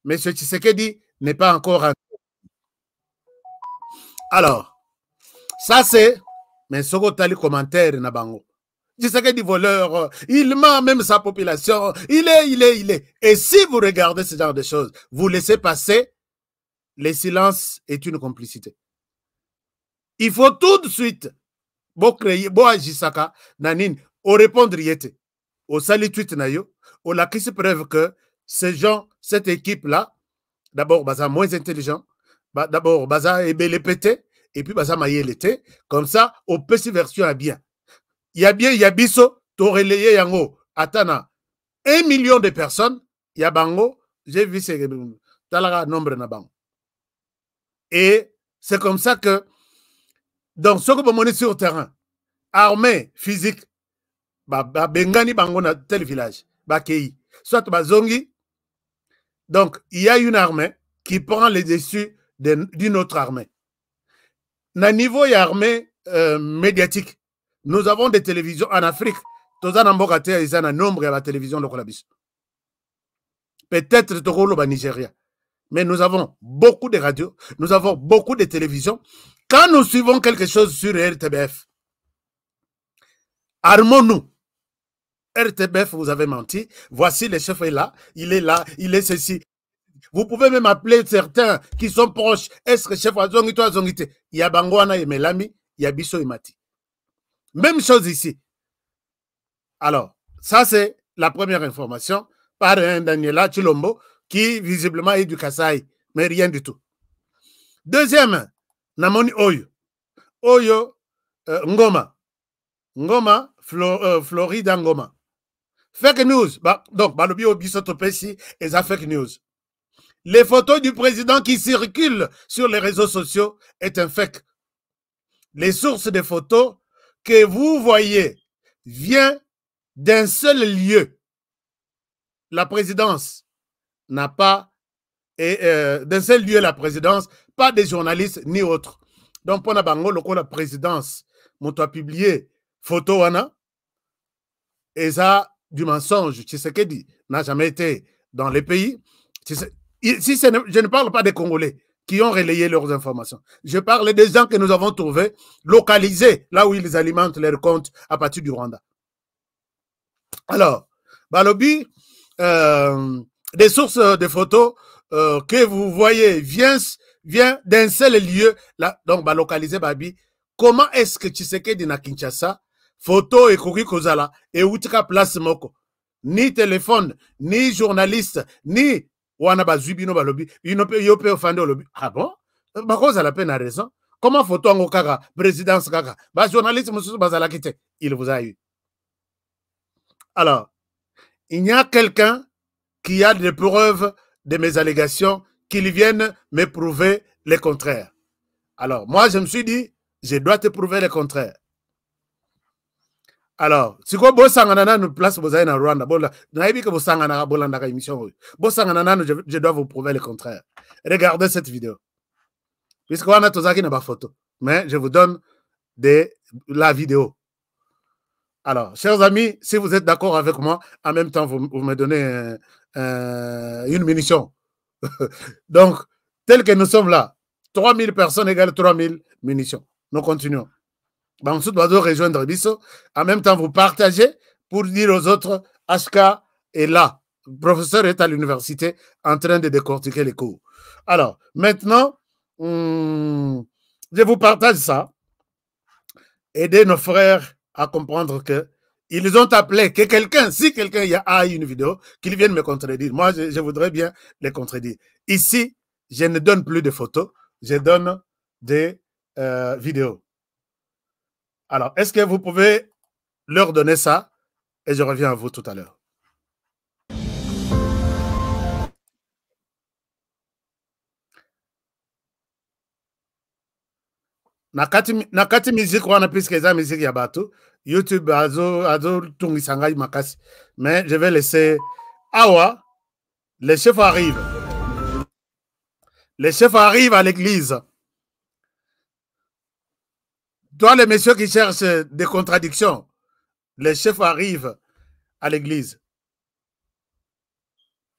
[SPEAKER 1] M. Tshisekedi n'est pas encore rentré. Alors, ça c'est, mais ce que tu commentaire na bango. Tshisekedi voleur, il ment même sa population, il est. Et si vous regardez ce genre de choses, vous laissez passer, le silence est une complicité. Il faut tout de suite, bon créer, bon agisaka, nanin, au répondre yete, au salut tweet nayo, au la qui se preuve que ces gens, cette équipe-là, d'abord, baza moins intelligent, d'abord, baza ebele pété, et puis baza maye l'été, comme ça, au petit version à bien. Il y a bien, il y a biso, torelayé yango, atana, 1 million de personnes, il y a bango, j'ai vu ces nombre na bango. Et c'est comme ça que, dans ce que vous menez sur le terrain, armée physique, bengani bango na tel village, kei, soit bazongi. Donc, il y a une armée qui prend les dessus d'une autre armée. Na niveau y armée médiatique, nous avons des télévisions en Afrique. Tozana mbokate ils ont un nombre de la télévision de Kolabis. Peut-être Togolo au Nigeria. Mais nous avons beaucoup de radios, nous avons beaucoup de télévisions. Quand nous suivons quelque chose sur RTBF, armons-nous. RTBF, vous avez menti. Voici le chef est là, il est ceci. Vous pouvez même appeler certains qui sont proches. Est-ce que chef a zongito a zongité? Il y a Bangwana et Melami, il y a Bisso et Mati. Même chose ici. Alors, ça c'est la première information par un Daniela Chilombo qui visiblement est du Kasaï, mais rien du tout. Deuxième, Namoni Oyo. Oyo, Ngoma. Ngoma, Florida Ngoma. Fake news. Donc, Balobi Obiso Topesi et ça fake news. Les photos du président qui circulent sur les réseaux sociaux est un fake. Les sources de photos que vous voyez viennent d'un seul lieu. La présidence n'a pas, d'un seul lieu la présidence, pas des journalistes ni autres. Donc, pour la présidence, on a publié photo wana, et ça, du mensonge. Tshisekedi n'a jamais été dans les pays. Ici, je ne parle pas des Congolais qui ont relayé leurs informations. Je parle des gens que nous avons trouvés, localisés, là où ils alimentent leurs comptes à partir du Rwanda. Alors, Balobi, des sources de photos que vous voyez vient d'un seul lieu, là, donc localisé Babi. Comment est-ce que Tshisekedi na Kinshasa, photo et Kogi Kozala, et Outika place Moko, ni téléphone, ni journaliste, ni Wana Bazubino Balobi, Yope Ofando Lobi. Ah bon? Bakoza la peine a raison. Comment photo en Okara, présidence Kaka, journaliste Moussou Bazalakite, il vous a eu. Alors, il y a quelqu'un qui a des preuves de mes allégations, qu'il vienne me prouver le contraire. Alors, moi, je me suis dit, je dois te prouver le contraire. Alors, si vous avez une place en Rwanda, je dois vous prouver le contraire. Regardez cette vidéo. Puisqu'on a tous une photo. Mais je vous donne la vidéo. Alors, chers amis, si vous êtes d'accord avec moi, en même temps, vous me donnez une munition. Donc, tel que nous sommes là, 3000 personnes égale 3000 munitions. Nous continuons. Ensuite, nous allons rejoindre Bisso. En même temps, vous partagez pour dire aux autres, HK est là. Le professeur est à l'université en train de décortiquer les cours. Alors, maintenant, je vous partage ça. Aider nos frères à comprendre que ils ont appelé que quelqu'un, si quelqu'un a une vidéo, qu'il vienne me contredire. Moi, je voudrais bien les contredire. Ici, je ne donne plus de photos, je donne des vidéos. Alors, est-ce que vous pouvez leur donner ça? Et je reviens à vous tout à l'heure. Nakati musique wana puisque eza musique ya bato YouTube azo tungisanga makasi, mais je vais laisser awa. Le chef arrive à l'église. Toi, les messieurs qui cherchent des contradictions, le chef arrive à l'église.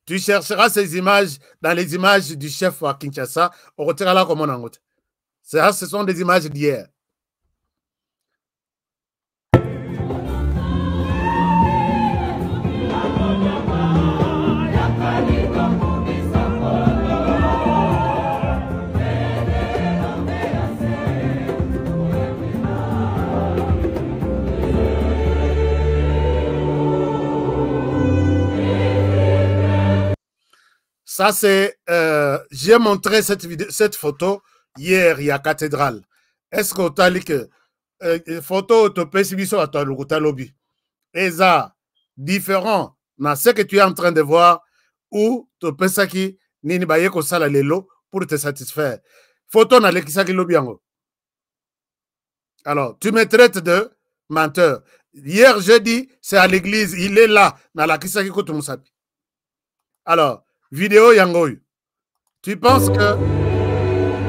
[SPEAKER 1] Tu chercheras ces images dans les images du chef à Kinshasa. On retire là comme on en route. Ce sont des images d'hier. Ça, c'est... j'ai montré cette photo hier, il y a cathédrale. Est-ce que tu as dit que photo tu peux suivre à toi le lobby? Et ça, différent dans ce que tu es en train de voir, ou tu peux ça qui nini baye ko sala lelo pour te satisfaire. Photo na lekisaki lobiango. Alors, tu me traites de menteur. Hier, jeudi, c'est à l'église. Il est là. Na la kisaki kutumusapi. Alors, vidéo yangoy. Tu penses que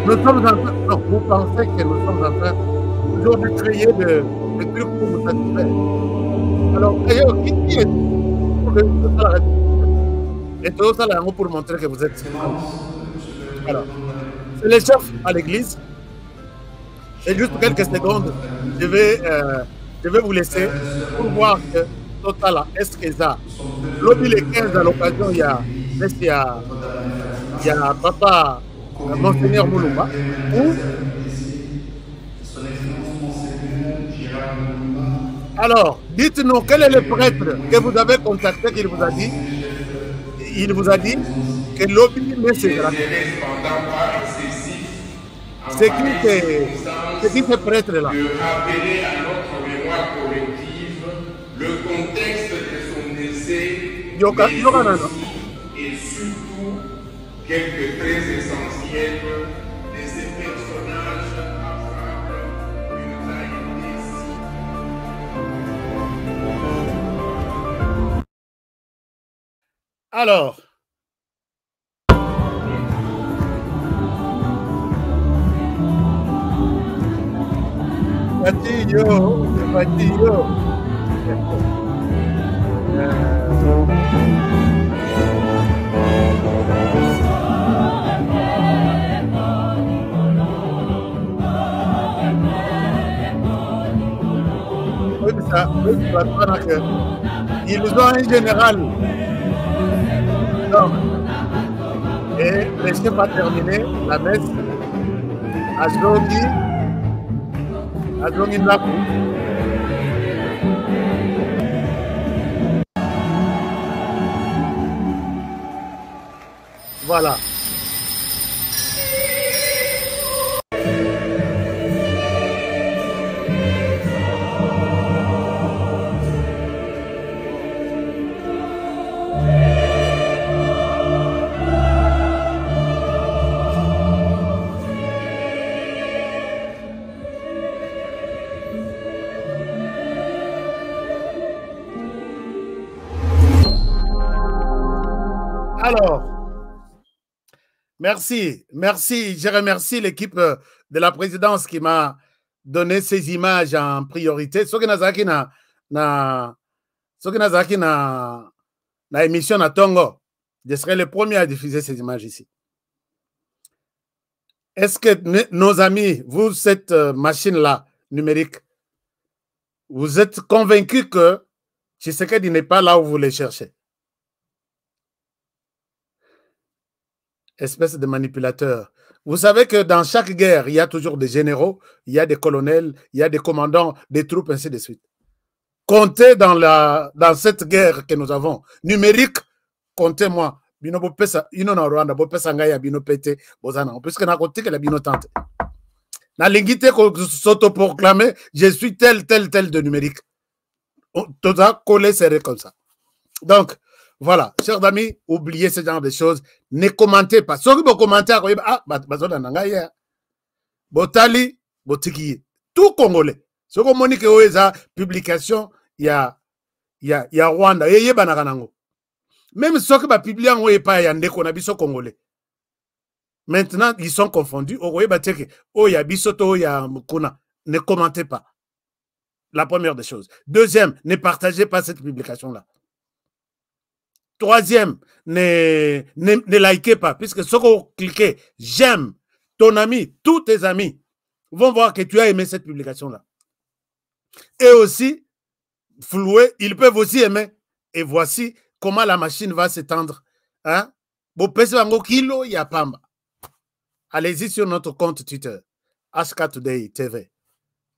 [SPEAKER 1] nous sommes en train... Non, vous pensez que nous sommes en train toujours de créer des trucs pour vous satisfaire. Alors, qui est... Et tout ça, là, pour montrer que vous êtes... Alors, c'est les chefs à l'église. Et juste quelques secondes, je vais vous laisser pour voir que Total, est-ce que ça, lobby les 15 à l'occasion, il y a Papa Monseigneur Mouloumba. Alors, dites-nous, quel est le prêtre que vous avez contacté qu'il vous a dit? Il vous a dit que lobby met ses drapeaux. C'est qui ce prêtre-là?
[SPEAKER 7] De rappeler à notre mémoire collective le contexte de son décès et surtout quelques traits essentiels de ces personnages affables d'une taille décisive.
[SPEAKER 1] Alors, Fatillo. Ils ont un général. Donc, et le chef a terminé la messe. Azongi Naku. Voilà. Alors, merci. Je remercie l'équipe de la présidence qui m'a donné ces images en priorité. Ce qui na émission à Tongo, je serai le premier à diffuser ces images ici. Est-ce que nos amis, vous, cette machine-là, numérique, vous êtes convaincus que Tshisekedi n'est pas là où vous les cherchez? Espèce de manipulateur. Vous savez que dans chaque guerre, il y a toujours des généraux, il y a des colonels, il y a des commandants, des troupes, ainsi de suite. Comptez dans cette guerre que nous avons. Numérique, comptez-moi. Bino pesa, ino na Rwanda, pesa ngaya bino pete, bozana. Puisque na côté que la bino tante. Na lingité ko s'auto-proclamer, je suis tel de numérique. Tout ça, coller serré comme ça. Donc, voilà, chers amis, oubliez ce genre de choses. Ne commentez pas. Ceux qui vont commenter, Botali, Botiki, tout Congolais. Ce que Monique Oeza, publication, il y a Rwanda, même ceux qui vont publier en Oepa, il y a Ndeko Congolais. Maintenant, ils sont confondus. Ne commentez pas. La première des choses. Deuxième, ne partagez pas cette publication-là. Troisième, ne likez pas, puisque ce que vous cliquez, j'aime, ton ami, tous tes amis vont voir que tu as aimé cette publication-là. Et aussi, flouer, ils peuvent aussi aimer. Et voici comment la machine va s'étendre. Hein? Allez-y sur notre compte Twitter, HK Today TV.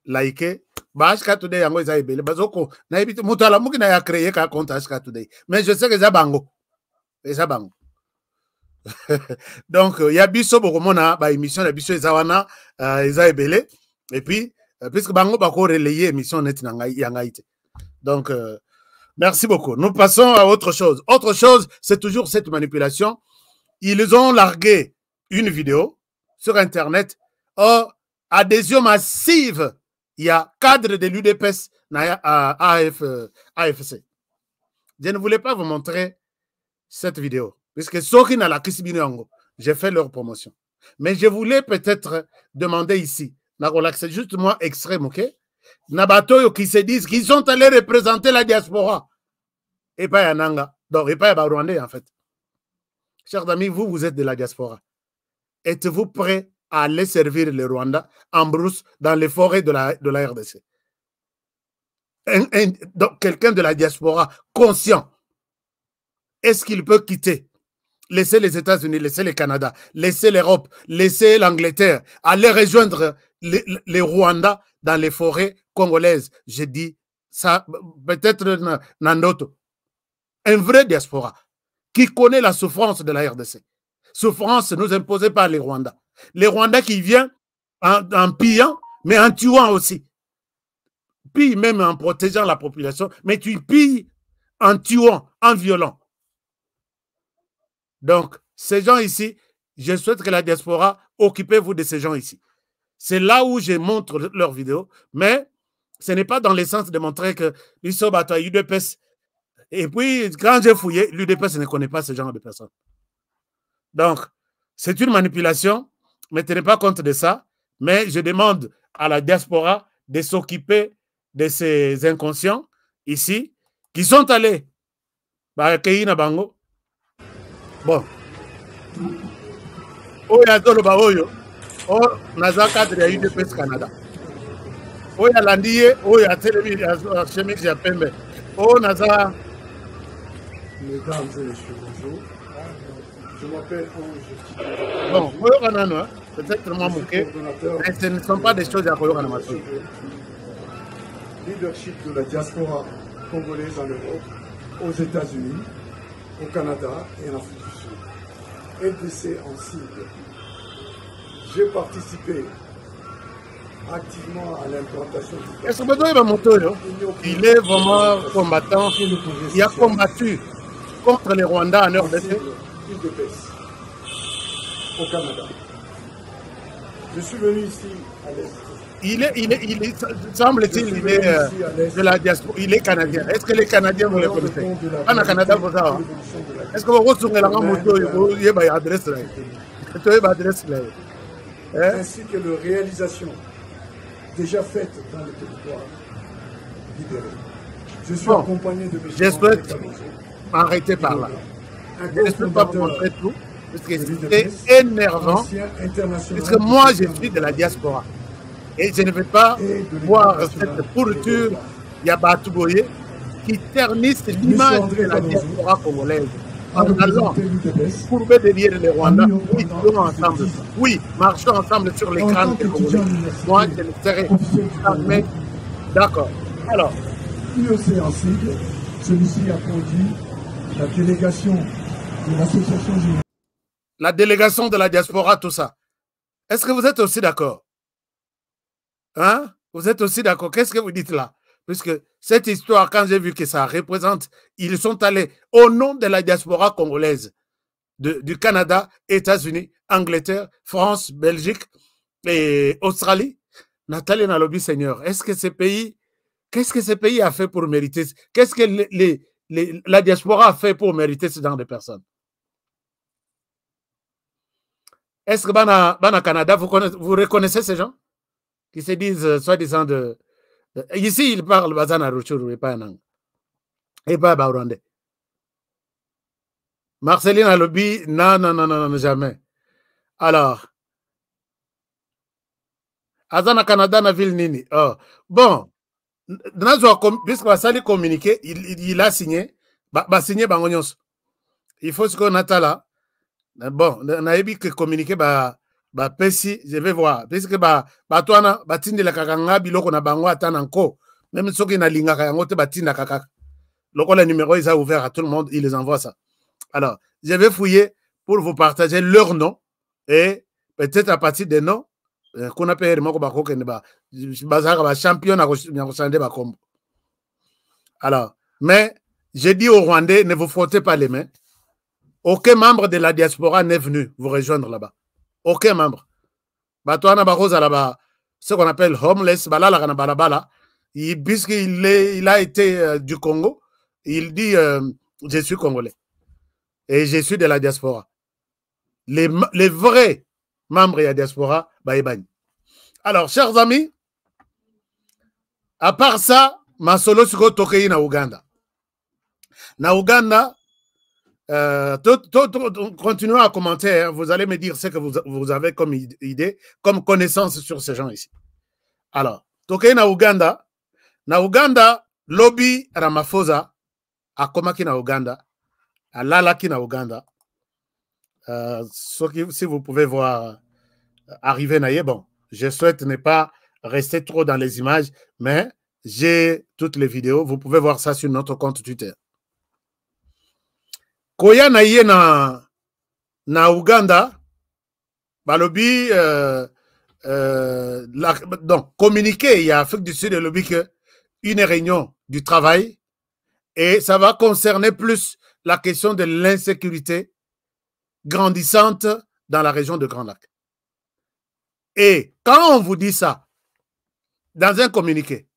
[SPEAKER 1] Likez. HK Today yango eza ebele bazoko na ebite mutu ala muki na ya créer ka compte HK Today, mais je sais que eza bango donc ya biso bokomona ba émission na biso eza wana eza ebele, et puis puisque bango bako relayer émission net na ngai ya ngai te. Donc merci beaucoup. Nous passons à autre chose. Autre chose, c'est toujours cette manipulation. Ils ont largué une vidéo sur Internet. Oh, adhésion massive. Il y a cadre de l'UDPS à AFC. Je ne voulais pas vous montrer cette vidéo, puisque ceux qui n'ont la Kisibinyango, j'ai fait leur promotion. Mais je voulais peut-être demander ici, c'est juste moi extrême, ok? Nabatoyo qui se disent qu'ils sont allés représenter la diaspora. Et pas Yananga. Donc, et pas Rwandais, en fait. Chers amis, vous êtes de la diaspora. Êtes-vous prêts à aller servir le Rwanda en brousse dans les forêts de la RDC? Donc, quelqu'un de la diaspora conscient, est-ce qu'il peut quitter, laisser les États-Unis, laisser le Canada, laisser l'Europe, laisser l'Angleterre, aller rejoindre les Rwandais dans les forêts congolaises? Je dis ça, peut-être Nandoto. Un vrai diaspora qui connaît la souffrance de la RDC. Souffrance nous imposée par les Rwandais. Les Rwandais qui viennent en pillant, mais en tuant aussi. Pille même en protégeant la population, mais tu pilles en tuant, en violant. Donc, ces gens ici, je souhaite que la diaspora, occupez-vous de ces gens ici. C'est là où je montre leurs vidéos, mais ce n'est pas dans le sens de montrer que l'UDPS. Et puis, quand j'ai fouillé, l'UDPS ne connaît pas ce genre de personnes. Donc, c'est une manipulation, ne tenez pas compte de ça, mais je demande à la diaspora de s'occuper de ces inconscients ici, qui sont allés accueillir Bango. Bon. Oya Zoloba Oyo, Naza cadre ya UDPS Canada. Oya Landiye, Oya Télévi, Chemise ya Pembe. Naza.
[SPEAKER 8] Mesdames et messieurs, bonjour. Je m'appelle Ange.
[SPEAKER 1] Bon, peut-être moi mouké, mais ce ne sont pas des choses à Koyo Kanamasu.
[SPEAKER 8] Leadership de la diaspora congolaise en Europe, aux États-Unis, au Canada et en Afrique du Sud. LDC en cible. J'ai participé activement à l'implantation du...
[SPEAKER 1] Est-ce que il est vraiment combattant. Il a combattu contre les Rwandais en RDC.
[SPEAKER 8] Au Canada. Je suis venu ici à l'Est.
[SPEAKER 1] Il semble-t-il, il est de la diaspora. Il est canadien. Est-ce que les Canadiens vous les connaissez? En Canada, vous savez. Est-ce que vous retrouvez la moto? Il y a une adresse là.
[SPEAKER 8] Ainsi que les réalisations déjà faites dans le territoire libéré. Je suis accompagné de mes...
[SPEAKER 1] J'espère arrêter par là. Je ne peux pas vous montrer tout, parce que c'est énervant. Parce que moi, je suis de la diaspora. Et je ne veux pas voir cette pourriture Yabatouboye qui ternisse l'image de la diaspora congolaise. En allant courber derrière les Rwandais, oui, jouons ensemble. Oui, marchons ensemble sur les crânes des Congolais. Moi, je ne serai jamais d'accord. Alors,
[SPEAKER 8] IOC en cible, celui-ci a conduit la délégation de l'association générale.
[SPEAKER 1] La délégation de la diaspora, tout ça. Est-ce que vous êtes aussi d'accord? Hein? Vous êtes aussi d'accord? Qu'est-ce que vous dites là? Puisque cette histoire, quand j'ai vu que ça représente, ils sont allés au nom de la diaspora congolaise, du Canada, États-Unis, Angleterre, France, Belgique et Australie. Nathalie Nalobi, Seigneur, est-ce que ces pays, qu'est-ce que ces pays a fait pour mériter? Qu'est-ce que la diaspora a fait pour mériter ce genre de personnes? Est-ce que Bana Canada, vous reconnaissez ces gens qui se disent soi-disant de... Ici, ils parlent Bazana Ruchuru et pas Nang. Et pas Baurandais. Marceline a lobby, non, jamais. Alors, Azana Canada na ville nini. Oh. Bon, puisque Basali communiqué, il a signé, signé Bangonyos. Il faut ce qu'on a là. Bon, on a dit que communiqué, Pessi, je vais voir. Puisque Batuana, Batindi la Kakanga, Biloko na Bango Atananko, même ceux qui na linga Kayangote Batinda Kakak. Le numéro, ils ont ouvert à tout le monde, ils les envoient ça. Alors, je vais fouiller pour vous partager leur nom et peut-être à partir des noms, qu'on appelle champion. Alors, mais je dis aux Rwandais, ne vous frottez pas les mains. Aucun membre de la diaspora n'est venu vous rejoindre là-bas. Aucun membre. Batoana Barosa là-bas, ce qu'on appelle homeless, balala balabala. Puisqu'il a été du Congo, il dit je suis congolais et je suis de la diaspora. Les vrais membres de la diaspora, baïbani. Alors, chers amis, à part ça, ma solo suko tokei na Uganda. Na Uganda, continuez à commenter, hein, vous allez me dire ce que vous avez comme idée, comme connaissance sur ces gens ici. Alors, tokei na Uganda, lobby Ramaphosa, akomaki na Uganda, alalaki na Uganda. Si vous pouvez voir arriver naïe, bon, je souhaite ne pas rester trop dans les images, mais j'ai toutes les vidéos. Vous pouvez voir ça sur notre compte Twitter. Koya naïe na Uganda, balobi, donc communiqué, il y a Afrique du Sud et lobby que une réunion du travail et ça va concerner plus la question de l'insécurité grandissante dans la région de Grand Lac. Et quand on vous dit ça, dans un communiqué,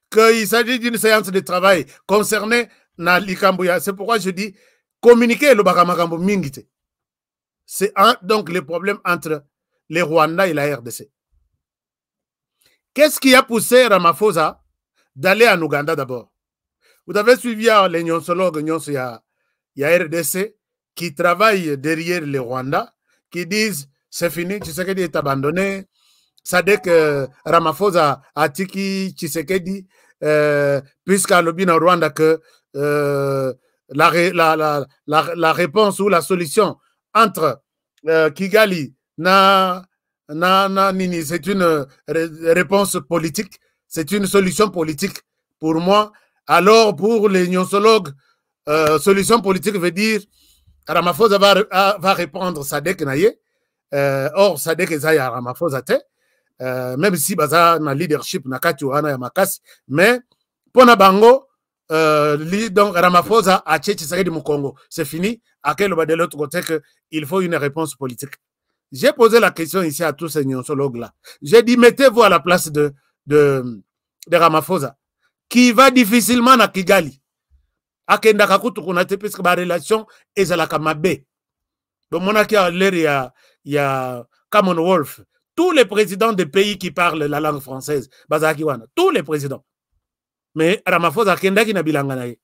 [SPEAKER 1] qu'il s'agit d'une séance de travail concernée dans l'Ikambouya, c'est pourquoi je dis communiquer le Bakamakambo Mingite. C'est donc le problème entre les Rwandais et la RDC. Qu'est-ce qui a poussé Ramaphosa d'aller en Ouganda d'abord? Vous avez suivi les nyonsologues, il y a RDC qui travaillent derrière les Rwandais, qui disent c'est fini, Tshisekedi est abandonné. Sadek Ramaphosa a tiki Tshisekedi, puisqu'à l'Obina Rwanda que la réponse ou la solution entre Kigali Nini, c'est une réponse politique, c'est une solution politique pour moi. Alors pour les nyonsologues, solution politique veut dire Ramaphosa va répondre Sadek Naye. Or, Sadek Zaya Ramaphosa te, même si baza na leadership na kati wana ya makasi, mais pona bango, donc Ramaphosa a tché Tshisekedi mu Congo. C'est fini. À quel de l'autre côté qu'il faut une réponse politique. J'ai posé la question ici à tous ces nyonsologues-là. J'ai dit, mettez-vous à la place de Ramaphosa, qui va difficilement à Kigali. Akenda kakutu kunate puisque ma relation est à la Kamabe. Donc, mon aki a l'air, il y a Commonwealth. Tous les présidents des pays qui parlent la langue française, Bazakiwana, tous les présidents. Mais Ramaphosa Kenda qui n'a bilanganaye.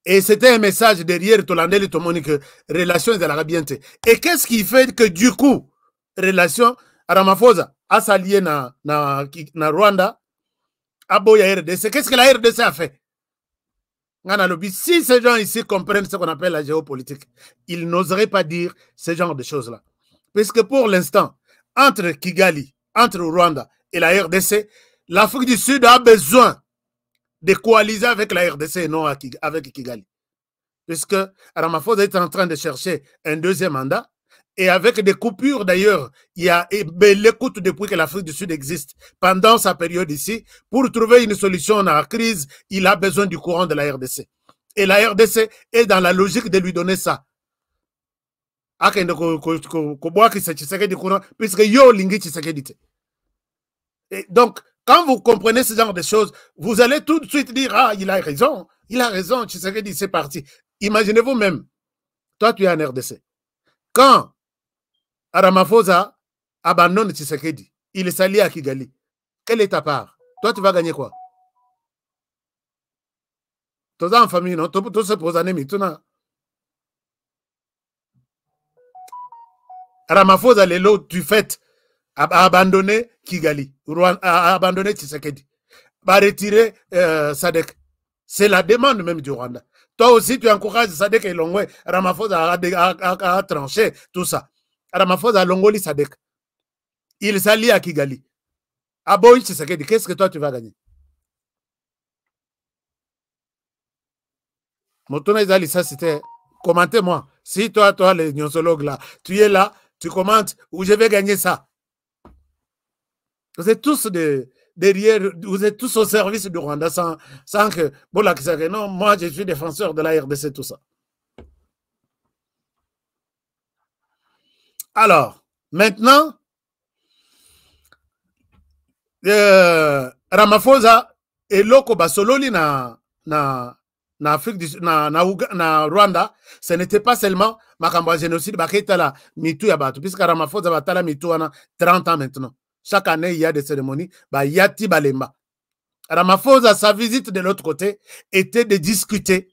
[SPEAKER 1] Et c'était un message derrière Tolandel et Tomoni que relation est à la bien. Et qu'est-ce qui fait que du coup, relation Ramaphosa a s'allié na Rwanda, à Boya RDC. Qu'est-ce que la RDC a fait? Si ces gens ici comprennent ce qu'on appelle la géopolitique, ils n'oseraient pas dire ce genre de choses-là. Puisque pour l'instant, entre Kigali, entre Rwanda et la RDC, l'Afrique du Sud a besoin de coaliser avec la RDC et non avec Kigali. Puisque Ramaphosa est en train de chercher un deuxième mandat et avec des coupures d'ailleurs, il y a l'écoute depuis que l'Afrique du Sud existe pendant sa période ici. Pour trouver une solution à la crise, il a besoin du courant de la RDC. Et la RDC est dans la logique de lui donner ça. Et donc, quand vous comprenez ce genre de choses, vous allez tout de suite dire, ah, il a raison, Tshisekedi, c'est parti. Imaginez-vous même, toi tu es en RDC. Quand Ramaphosa abandonne Tshisekedi, il s'allie à Kigali, quelle est ta part? Toi tu vas gagner quoi? Tous en famille, non? Tous se posent en émi, tout non? Ramaphosa, les lots du fait, a abandonné Kigali, a abandonné Tshisekedi, va retirer Sadek. C'est la demande même du Rwanda. Toi aussi, tu encourages Sadek et Longwe. Ramaphosa a tranché tout ça. Ramaphosa a Longoli Sadek. Il s'allie à Kigali. Aboy Tshisekedi, qu'est-ce que toi tu vas gagner? Motona Izali, ça c'était. Commentez-moi. Si toi, les nyonsologues là, tu es là, tu commentes où je vais gagner ça. Vous êtes tous derrière, vous êtes tous au service du Rwanda sans que, bon, là, non, moi, je suis défenseur de la RDC, tout ça. Alors, Maintenant, Ramaphosa et Loko Basololi na Afrique na Rwanda, ce n'était pas seulement Makamba génocide, Baketala, Mitou Yabatou, puisque Ramaphosa Batala Mitou a 30 ans maintenant. Chaque année, il y a des cérémonies, Yati Balemba. Ramaphosa, sa visite de l'autre côté, était de discuter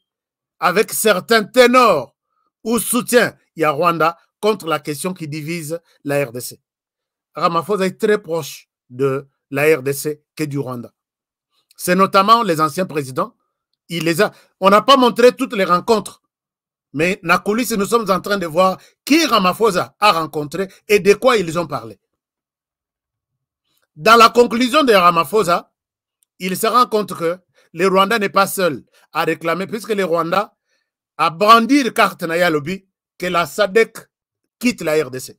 [SPEAKER 1] avec certains ténors ou soutiens, il y a Rwanda, contre la question qui divise la RDC. Ramaphosa est très proche de la RDC que du Rwanda. C'est notamment les anciens présidents. On n'a pas montré toutes les rencontres, mais na coulisses, nous sommes en train de voir qui Ramaphosa a rencontré et de quoi ils ont parlé. Dans la conclusion de Ramaphosa, il se rend compte que le Rwanda n'est pas seul à réclamer, puisque le Rwanda a brandi le carte na lobby que la SADC quitte la RDC.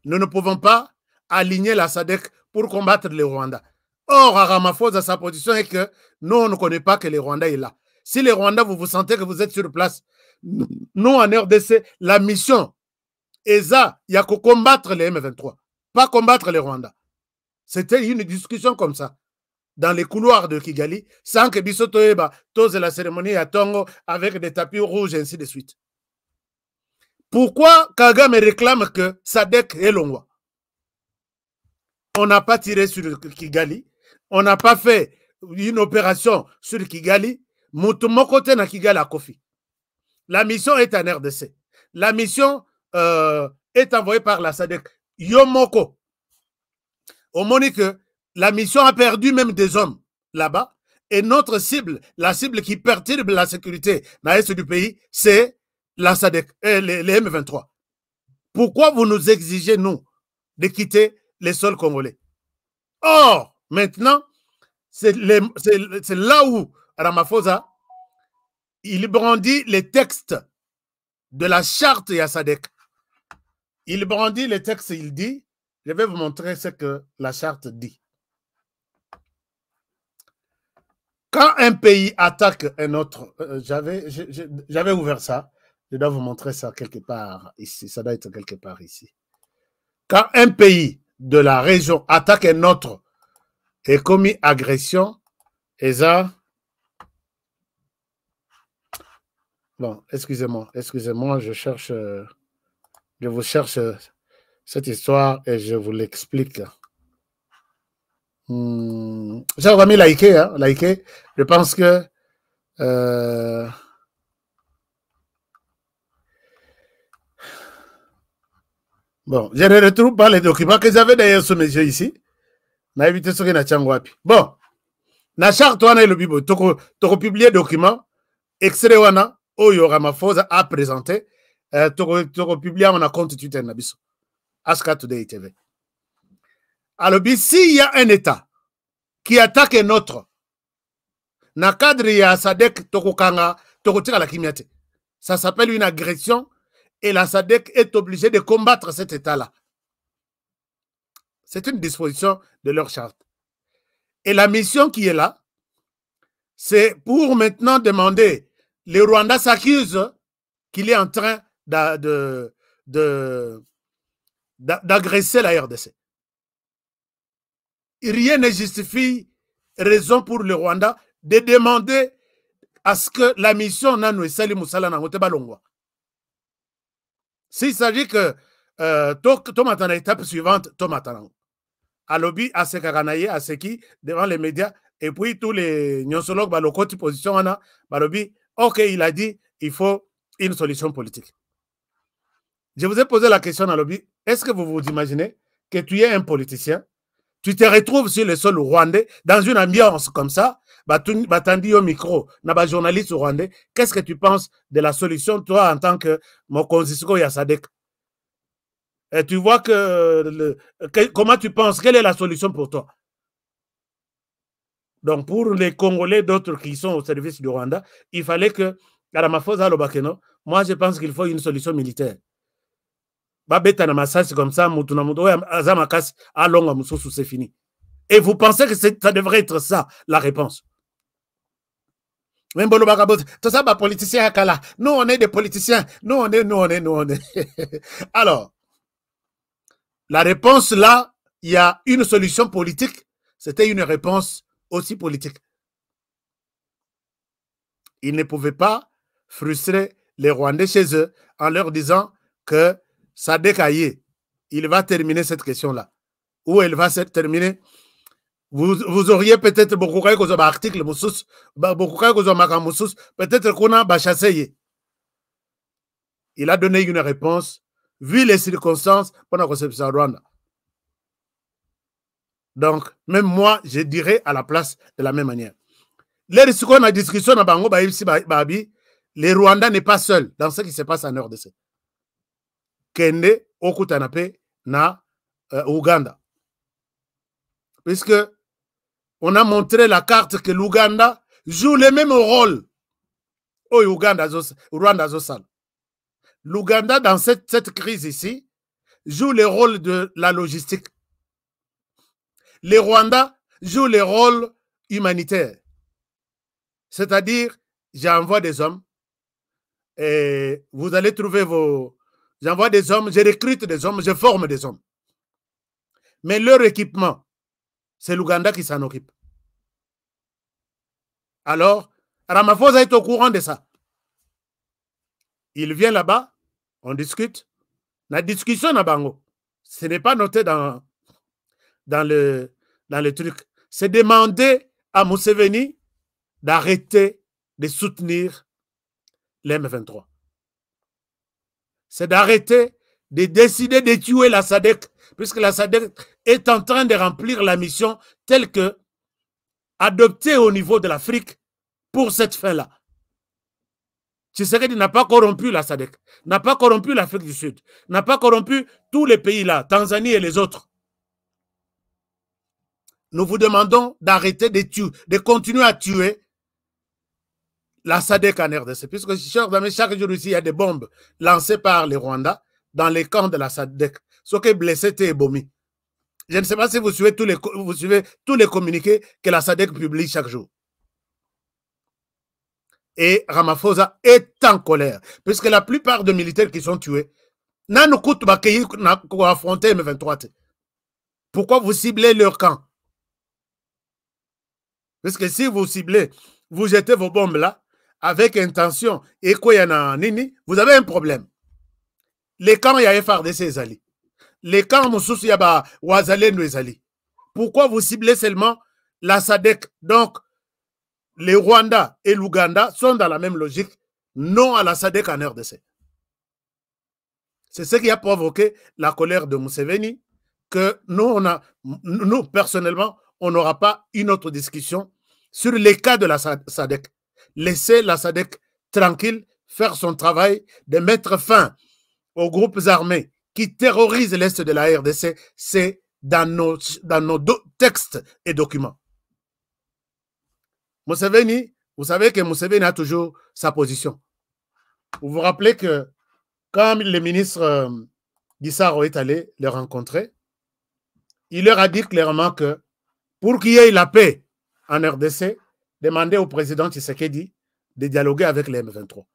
[SPEAKER 1] Nous ne pouvons pas aligner la SADC pour combattre le Rwanda. Or, à Ramaphosa, sa position est que nous, on ne connaît pas que le Rwanda est là. Si le Rwanda, vous sentez que vous êtes sur place, nous, en RDC, la mission, ESA, il y a que combattre les M23, pas combattre le Rwanda. C'était une discussion comme ça, dans les couloirs de Kigali, sans que Bissoto Eba tose la cérémonie à Tongo avec des tapis rouges, et ainsi de suite. Pourquoi Kagame réclame que SADC est Longwa? On n'a pas tiré sur Kigali, on n'a pas fait une opération sur Kigali, Mutumokote na Kigali à Kofi. La mission est en RDC. La mission est envoyée par la SADC. Yomoko. On montre que la mission a perdu même des hommes là-bas. Et notre cible, la cible qui perturbe la sécurité dans l'est du pays, c'est la SADC, les M23. Pourquoi vous nous exigez, nous, de quitter les sols congolais? Or, maintenant, c'est là où Ramaphosa, il brandit les textes de la charte et à SADC. Il brandit les textes, il dit, je vais vous montrer ce que la charte dit. Quand un pays attaque un autre, j'avais ouvert ça, je dois vous montrer ça quelque part ici, ça doit être quelque part ici. Quand un pays de la région attaque un autre et commis agression, et ça... Bon, excusez-moi, je vous cherche cette histoire et je vous l'explique. J'ai remis liké, hein, liké. Je pense que bon, je ne retrouve pas les documents que j'avais d'ailleurs sous mes yeux ici. Na évité ce que na changwapi. Bon, na charte wana le bibo toko publier document extrait wana Oyo Ramaphosa a présenté toko publier on a compte Twitter na biso. Aska Today TV. Alors, s'il y a un État qui attaque un autre, na cadre ya SADC tokokanga tokotira la kimiate. Ça s'appelle une agression et la SADC est obligée de combattre cet État-là. C'est une disposition de leur charte. Et la mission qui est là, c'est pour maintenant demander, le Rwanda s'accuse qu'il est en train d'agresser la RDC. Rien ne justifie raison pour le Rwanda de demander à ce que la mission Nanou Sali Moussala Nangote Longwa. S'il s'agit que Tomatana étape suivante, Tomatana. À lobby, à ce Kakanaye, à ce qui, devant les médias, et puis tous les nyonsologues, le côté position, lobby, ok, il a dit, il faut une solution politique. Je vous ai posé la question à lobby, est-ce que vous vous imaginez que tu es un politicien, tu te retrouves sur le sol rwandais, dans une ambiance comme ça, batandi au micro, na journaliste rwandais, qu'est-ce que tu penses de la solution, toi, en tant que Mokonzisko Yasadek? Et tu vois comment tu penses, quelle est la solution pour toi? Donc, pour les Congolais, d'autres qui sont au service du Rwanda, il fallait que, moi, je pense qu'il faut une solution militaire. C'est comme ça, c'est fini. Et vous pensez que ça devrait être ça, la réponse? Tout ça, bah, politicien à nous, on est des politiciens. Nous, on est. Alors, la réponse là, il y a une solution politique. C'était une réponse aussi politique. Ils ne pouvaient pas frustrer les Rwandais chez eux en leur disant que ça décaillé. Il va terminer cette question-là. Où elle va se terminer. Vous auriez peut-être beaucoup d'articles, peut-être qu'on a chassé. Il a donné une réponse, vu les circonstances, pour la conception Rwanda. Donc, même moi, je dirais à la place de la même manière. Les discussion les Rwandais n'est pas seul dans ce qui se passe en RDC. Kende, Okutanape, na Ouganda. Puisque on a montré la carte que l'Ouganda joue le même rôle au Rwanda. L'Ouganda, dans cette crise ici, joue le rôle de la logistique. Les Rwandais jouent le rôle humanitaire. C'est-à-dire, j'envoie des hommes et vous allez trouver vos... J'envoie des hommes, je recrute des hommes, je forme des hommes. Mais leur équipement, c'est l'Ouganda qui s'en occupe. Alors, Ramaphosa est au courant de ça. Il vient là-bas, on discute. La discussion na bango, ce n'est pas noté dans le truc. C'est demander à Museveni d'arrêter de soutenir l'M23. C'est d'arrêter de décider de tuer la SADC, puisque la SADC est en train de remplir la mission telle que adoptée au niveau de l'Afrique pour cette fin-là. Tshisekedi n'a pas corrompu la SADC, n'a pas corrompu l'Afrique du Sud, n'a pas corrompu tous les pays là, Tanzanie et les autres. Nous vous demandons d'arrêter de tuer, de continuer à tuer la SADC en RDC, puisque chaque jour ici, il y a des bombes lancées par les Rwandais dans les camps de la SADC. Ce qui est blessé, c'est Ebomi. Je ne sais pas si vous suivez tous les communiqués que la SADC publie chaque jour. Et Ramaphosa est en colère, puisque la plupart des militaires qui sont tués n'ont pas affronté M23. Pourquoi vous ciblez leur camp? Parce que si vous ciblez, vous jetez vos bombes là, avec intention, et quoi y en a nini, vous avez un problème. Les camps, il y a FRDC et Zali. Les camps, Moussous, il y a Ouazalène et Zali. Pourquoi vous ciblez seulement la SADC? Donc, les Rwandais et l'Ouganda sont dans la même logique, non à la SADC en RDC. C'est ce qui a provoqué la colère de Museveni, que nous personnellement, on n'aura pas une autre discussion sur les cas de la SADC. Laissez la SADC tranquille faire son travail de mettre fin aux groupes armés qui terrorisent l'Est de la RDC. C'est dans nos textes et documents. Museveni, vous savez que Museveni a toujours sa position. Vous vous rappelez que quand le ministre Gisaro est allé les rencontrer, il leur a dit clairement que pour qu'il y ait la paix en RDC, demandez au président Tshisekedi de dialoguer avec les M23.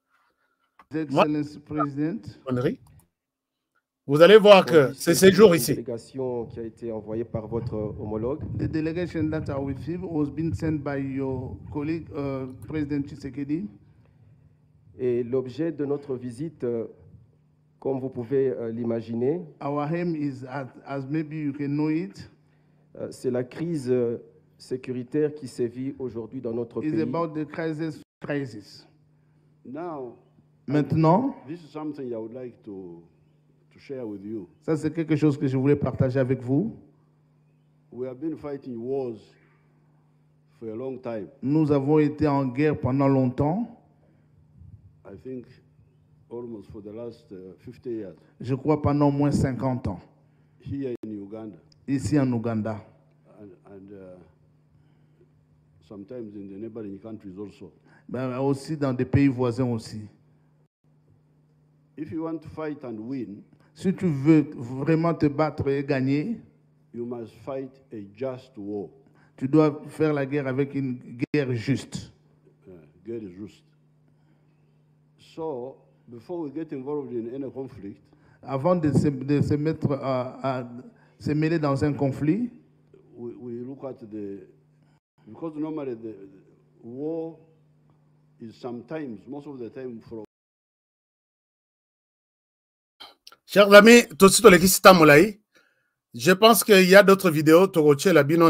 [SPEAKER 1] Vous allez voir que c'est ces jours ici.
[SPEAKER 9] La délégation qui a été envoyée par votre homologue.
[SPEAKER 10] The delegation that are with him was being sent by your colleague, President Tshisekedi.
[SPEAKER 9] Et l'objet de notre visite, comme vous pouvez l'imaginer,
[SPEAKER 10] our aim is, as maybe you can know it,
[SPEAKER 9] c'est la crise sécuritaire qui sévit aujourd'hui dans notre pays.
[SPEAKER 10] It's about the crisis.
[SPEAKER 7] Now,
[SPEAKER 10] maintenant,
[SPEAKER 7] this is something I would like to share with you.
[SPEAKER 10] Ça, c'est quelque chose que je voulais partager avec vous.
[SPEAKER 7] We have been fighting wars for a long time.
[SPEAKER 10] Nous avons été en guerre pendant longtemps.
[SPEAKER 7] I think almost for the last 50 years.
[SPEAKER 10] Je crois pendant au moins 50 ans.
[SPEAKER 7] Here in Uganda.
[SPEAKER 10] Ici en Ouganda.
[SPEAKER 7] And sometimes in the neighboring countries also.
[SPEAKER 10] Ben, aussi dans des pays voisins aussi.
[SPEAKER 7] If you want to fight and win,
[SPEAKER 10] si tu veux vraiment te battre et gagner,
[SPEAKER 7] you must fight a just war.
[SPEAKER 10] Tu dois faire la guerre avec une guerre juste.
[SPEAKER 11] guerre juste. So, before we get involved in any conflict,
[SPEAKER 10] avant de se mettre à se mêler dans un conflit,
[SPEAKER 11] we look at because normally the war is sometimes, most of the time, from.
[SPEAKER 1] Chers amis, je pense qu'il y a d'autres vidéos,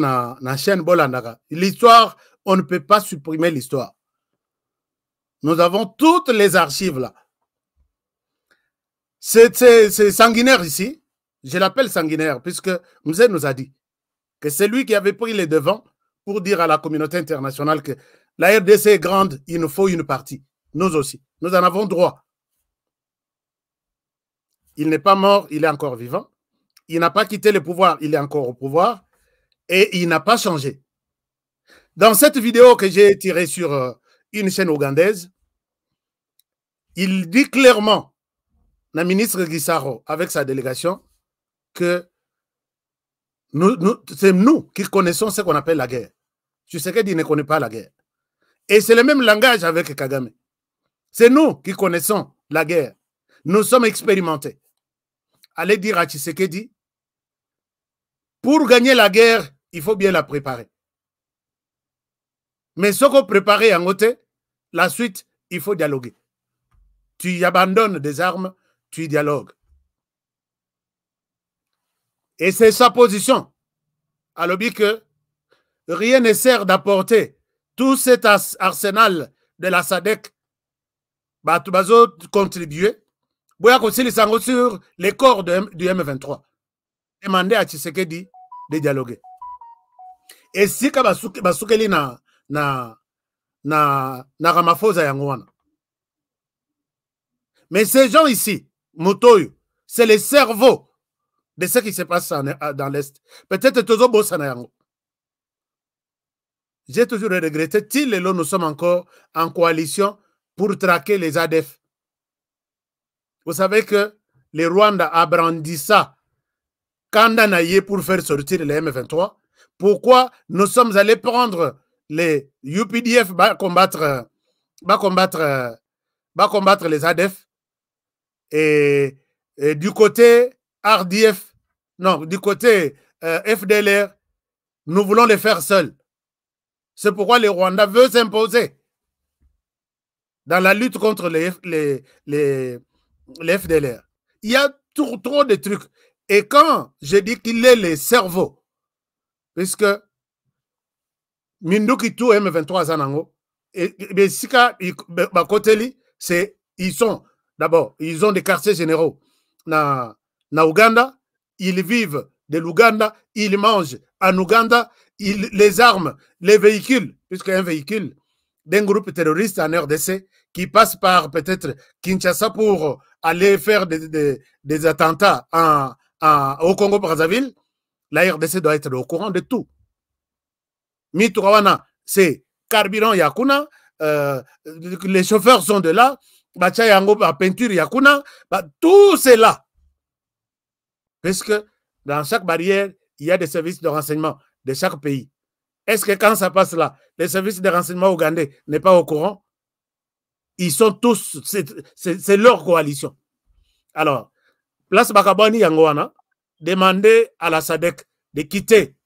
[SPEAKER 1] na chaîne Bolandaga. L'histoire, on ne peut pas supprimer l'histoire. Nous avons toutes les archives là. C'est sanguinaire ici. Je l'appelle sanguinaire puisque Mzé nous a dit que c'est lui qui avait pris les devants pour dire à la communauté internationale que la RDC est grande, il nous faut une partie. Nous aussi. Nous en avons droit. Il n'est pas mort, il est encore vivant. Il n'a pas quitté le pouvoir, il est encore au pouvoir. Et il n'a pas changé. Dans cette vidéo que j'ai tirée sur une chaîne ougandaise, il dit clairement, le ministre Gisaro, avec sa délégation, que c'est nous qui connaissons ce qu'on appelle la guerre. Tshisekedi ne connaît pas la guerre. Et c'est le même langage avec Kagame. C'est nous qui connaissons la guerre. Nous sommes expérimentés. Allez dire à Tshisekedi, pour gagner la guerre, il faut bien la préparer. Mais ce qu'on prépare en côté, la suite, il faut dialoguer. Tu y abandonnes des armes, tu y dialogues. Et c'est sa position. Alors que rien ne sert d'apporter tout cet arsenal de la SADC, tu vas contribuer. Sur les corps du M23. Demandez à Tshisekedi de dialoguer. Et si Basukeli na Ramaphosa Yangwana. Mais ces gens ici, Motoyo, c'est le cerveau de ce qui se passe dans l'Est. Peut-être Tozo Bosanayango. J'ai toujours regretté, nous sommes encore en coalition pour traquer les ADF. Vous savez que le Rwanda a brandi ça Kandanaye pour faire sortir les M23. Pourquoi nous sommes allés prendre les UPDF va combattre les ADF et du côté RDF, non, du côté FDLR, nous voulons les faire seuls. C'est pourquoi le Rwanda veut s'imposer dans la lutte contre les FDLR. Il y a trop de trucs. Et quand je dis qu'il est le cerveau, puisque Minduki tout M23 Zanango, et Sika Bakoteli, ils ont des quartiers généraux na Ouganda, ils vivent de l'Ouganda, ils mangent en Ouganda, les armes, les véhicules, puisqu'un véhicule d'un groupe terroriste en RDC qui passe par peut-être Kinshasa pour aller faire des attentats au Congo-Brazzaville, la RDC doit être au courant de tout. Mitouawana, c'est carburant Yakuna, les chauffeurs sont de là, Bachayango, peinture Yakuna, tout c'est là. Parce que dans chaque barrière, il y a des services de renseignement de chaque pays. Est-ce que quand ça passe là, les services de renseignement ougandais n'est pas au courant? Ils sont tous, c'est leur coalition. Alors, place Bakabani Yangoana, demander à la SADC de quitter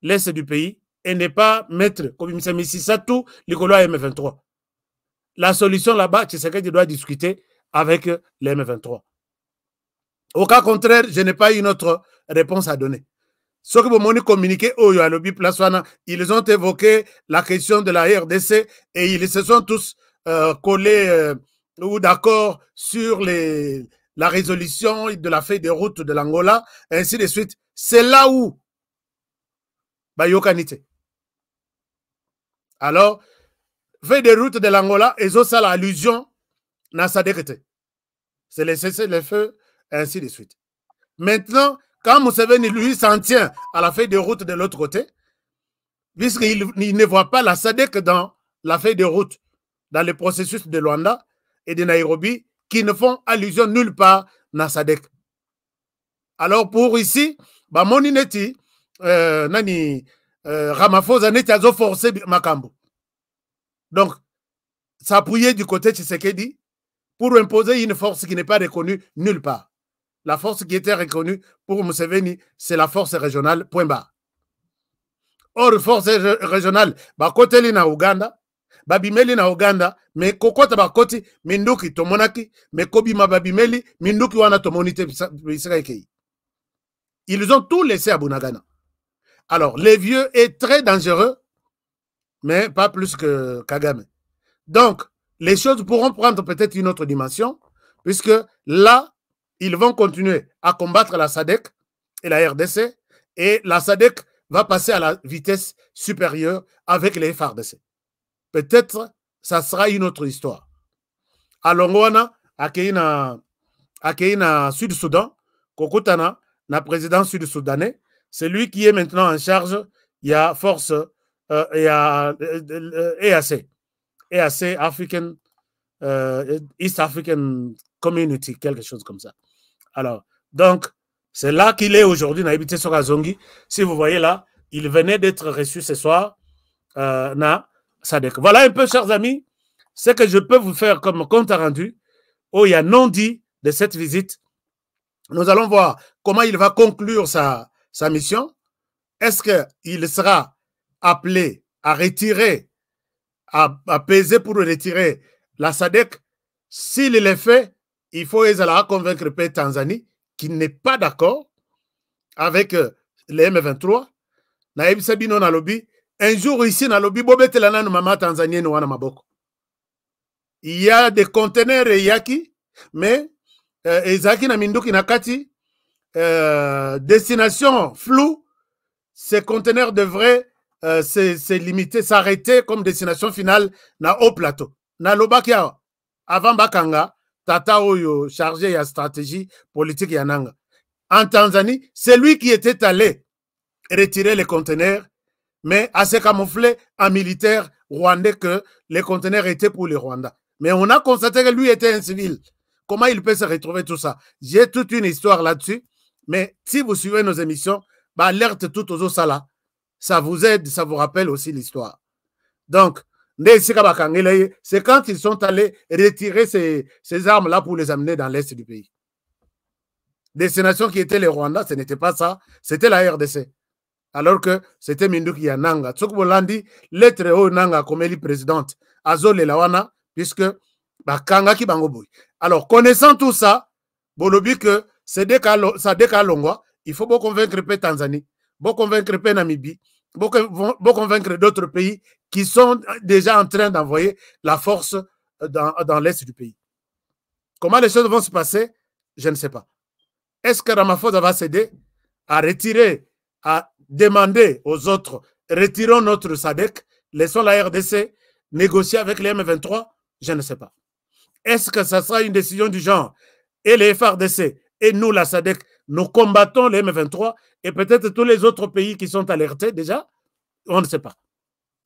[SPEAKER 1] l'Est du pays et ne pas mettre, comme il s'est tout, l'écolo M23. La solution là-bas, c'est ce que tu dois discuter avec les M23. Au cas contraire, je n'ai pas une autre réponse à donner. Ceux qui vont communiquer ils ont évoqué la question de la RDC et ils se sont tous collés ou d'accord sur la résolution de la feuille de route de l'Angola, ainsi de suite. C'est là où Bayokanite. Alors, feuille de route de l'Angola, ils ont ça l'allusion dans sa décrété. C'est le cessez-le-feu, ainsi de suite. Maintenant, quand Museveni, lui, s'en tient à la feuille de route de l'autre côté, puisqu'il ne voit pas la SADC dans la feuille de route, dans le processus de Luanda et de Nairobi, qui ne font allusion nulle part dans la SADC. Alors, pour ici, Moni Neti, Ramaphosa Neti a forcé Makambo. Donc, s'appuyer du côté de Tshisekedi pour imposer une force qui n'est pas reconnue nulle part. La force qui était reconnue pour Museveni, c'est la force régionale, point barre. Or, force régionale, bakoteli na Uganda, babimeli na Uganda, mais kokota bakoti, minduki tomonaki, mais kobima babimeli, minduki wana tomonite bisraekei. Ils ont tout laissé à Bunagana. Alors, les vieux est très dangereux, mais pas plus que Kagame. Donc, les choses pourront prendre peut-être une autre dimension, puisque là, ils vont continuer à combattre la SADC et la RDC, et la SADC va passer à la vitesse supérieure avec les FARDC. Peut-être ça sera une autre histoire. À Longwana, à Keina Sud-Soudan, Kokutana, le président sud-soudanais, c'est lui qui est maintenant en charge. Il y a force, il y a EAC, African, East African Community, quelque chose comme ça. Alors, donc, c'est là qu'il est aujourd'hui, Naïbité Sorazongi. Si vous voyez là, il venait d'être reçu ce soir, na Sadek. Voilà un peu, chers amis, ce que je peux vous faire comme compte rendu, où il y a non dit de cette visite. Nous allons voir comment il va conclure sa mission. Est-ce qu'il sera appelé à retirer, à peser pour retirer la SADC? S'il le fait, il faut convaincre le pays Tanzanie qui n'est pas d'accord avec les M23. Naïb Sabino na lobby. Un jour ici, na lobby, bobetelana no mama tanzanienne wana maboko. Il y a des conteneurs yaki, mais ezaki na minduki na kati, destination floue. Ces conteneurs devraient se limiter, s'arrêter comme destination finale na haut plateau. Na lobakia avant bakanga tata oyo chargé ya stratégie politique yananga. En Tanzanie, c'est lui qui était allé retirer les conteneurs, mais à se camoufler en militaire rwandais que les conteneurs étaient pour les Rwandais. Mais on a constaté que lui était un civil. Comment il peut se retrouver tout ça? J'ai toute une histoire là-dessus, mais si vous suivez nos émissions, bah, alerte tout aux Osala. Ça vous aide, ça vous rappelle aussi l'histoire. Donc, c'est quand ils sont allés retirer ces armes-là pour les amener dans l'est du pays. Destination qui était les Rwandais, ce n'était pas ça, c'était la RDC. Alors que c'était Minduki Yananga. Tsukbolandi, lettre au Nanga comme elle est présidente, Azole Lawana, puisque Kangaki Bangoboui. Alors, connaissant tout ça, Bolobi que c'est des cas Longwa, il faut beaucoup convaincre le Tanzanie, beaucoup convaincre le Namibie, beaucoup convaincre d'autres pays qui sont déjà en train d'envoyer la force dans l'est du pays. Comment les choses vont se passer, je ne sais pas. Est-ce que Ramaphosa va céder à retirer, à demander aux autres, retirons notre SADC, laissons la RDC négocier avec les M23? Je ne sais pas. Est-ce que ça sera une décision du genre et les FARDC et nous, la SADC, nous combattons les M23 et peut-être tous les autres pays qui sont alertés déjà? On ne sait pas.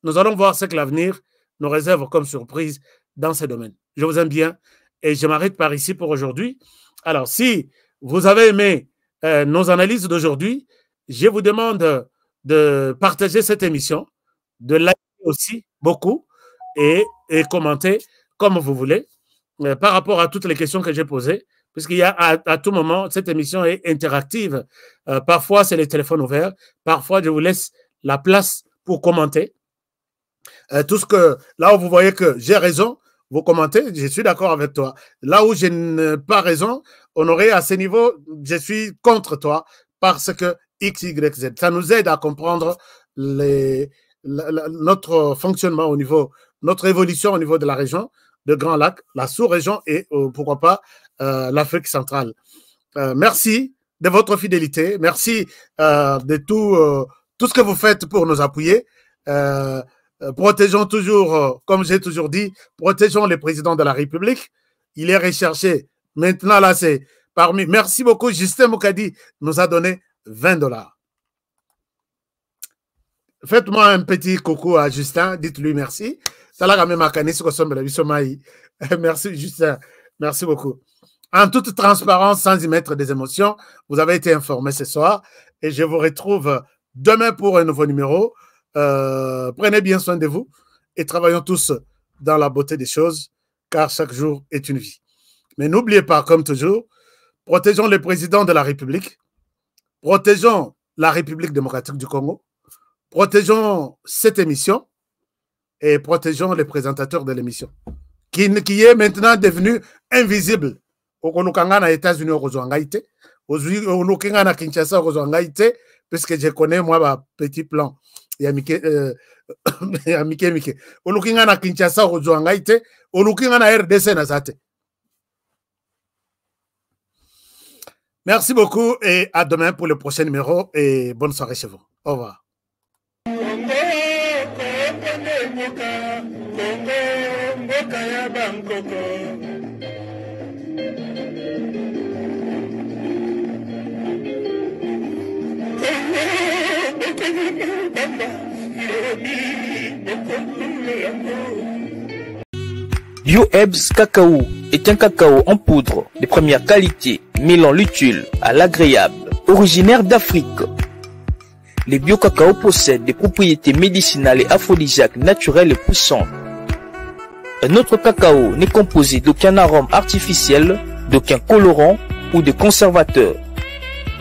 [SPEAKER 1] Nous allons voir ce que l'avenir nous réserve comme surprise dans ces domaines. Je vous aime bien et je m'arrête par ici pour aujourd'hui. Alors, si vous avez aimé nos analyses d'aujourd'hui, je vous demande de partager cette émission, de liker aussi beaucoup et commenter comme vous voulez par rapport à toutes les questions que j'ai posées, puisqu'il y a à tout moment, cette émission est interactive. Parfois, c'est les téléphones ouverts. Parfois, je vous laisse la place pour commenter. Tout ce que, là où vous voyez que j'ai raison, vous commentez, je suis d'accord avec toi. Là où je n'ai pas raison, Honoré, à ce niveau, je suis contre toi parce que X, Y, Z. Ça nous aide à comprendre notre fonctionnement au niveau, notre évolution au niveau de la région de Grand Lac, la sous-région et pourquoi pas l'Afrique centrale. Merci de votre fidélité. Merci de tout ce que vous faites pour nous appuyer. Protégeons toujours, comme j'ai toujours dit, protégeons le président de la République. Il est recherché. Maintenant, là, c'est parmi. Merci beaucoup. Justin Moukadi nous a donné $20. Faites-moi un petit coucou à Justin. Dites-lui merci. Merci, Justin. Merci beaucoup. En toute transparence, sans y mettre des émotions, vous avez été informé ce soir et je vous retrouve demain pour un nouveau numéro. Prenez bien soin de vous et travaillons tous dans la beauté des choses, car chaque jour est une vie. Mais n'oubliez pas, comme toujours, protégeons le président de la République, protégeons la République démocratique du Congo, protégeons cette émission et protégeons les présentateurs de l'émission, qui est maintenant devenu invisible. Okolukanga États-Unis Rozoangaïté, Olukanga Kinshasa Rozoangaïté, puisque je connais moi ma petit plan. Mike. Olukanga Kinshasa Rozoangaïté, Olukanga RDC Nazate. Merci beaucoup et à demain pour le prochain numéro et bonne soirée chez vous. Au revoir.
[SPEAKER 2] Bio-Ebs Cacao est un cacao en poudre de première qualité, mêlant l'utile à l'agréable, originaire d'Afrique. Les bio-cacao possèdent des propriétés médicinales et aphrodisiaques naturelles et puissantes. Un autre cacao n'est composé d'aucun arôme artificiel, d'aucun colorant ou de conservateur.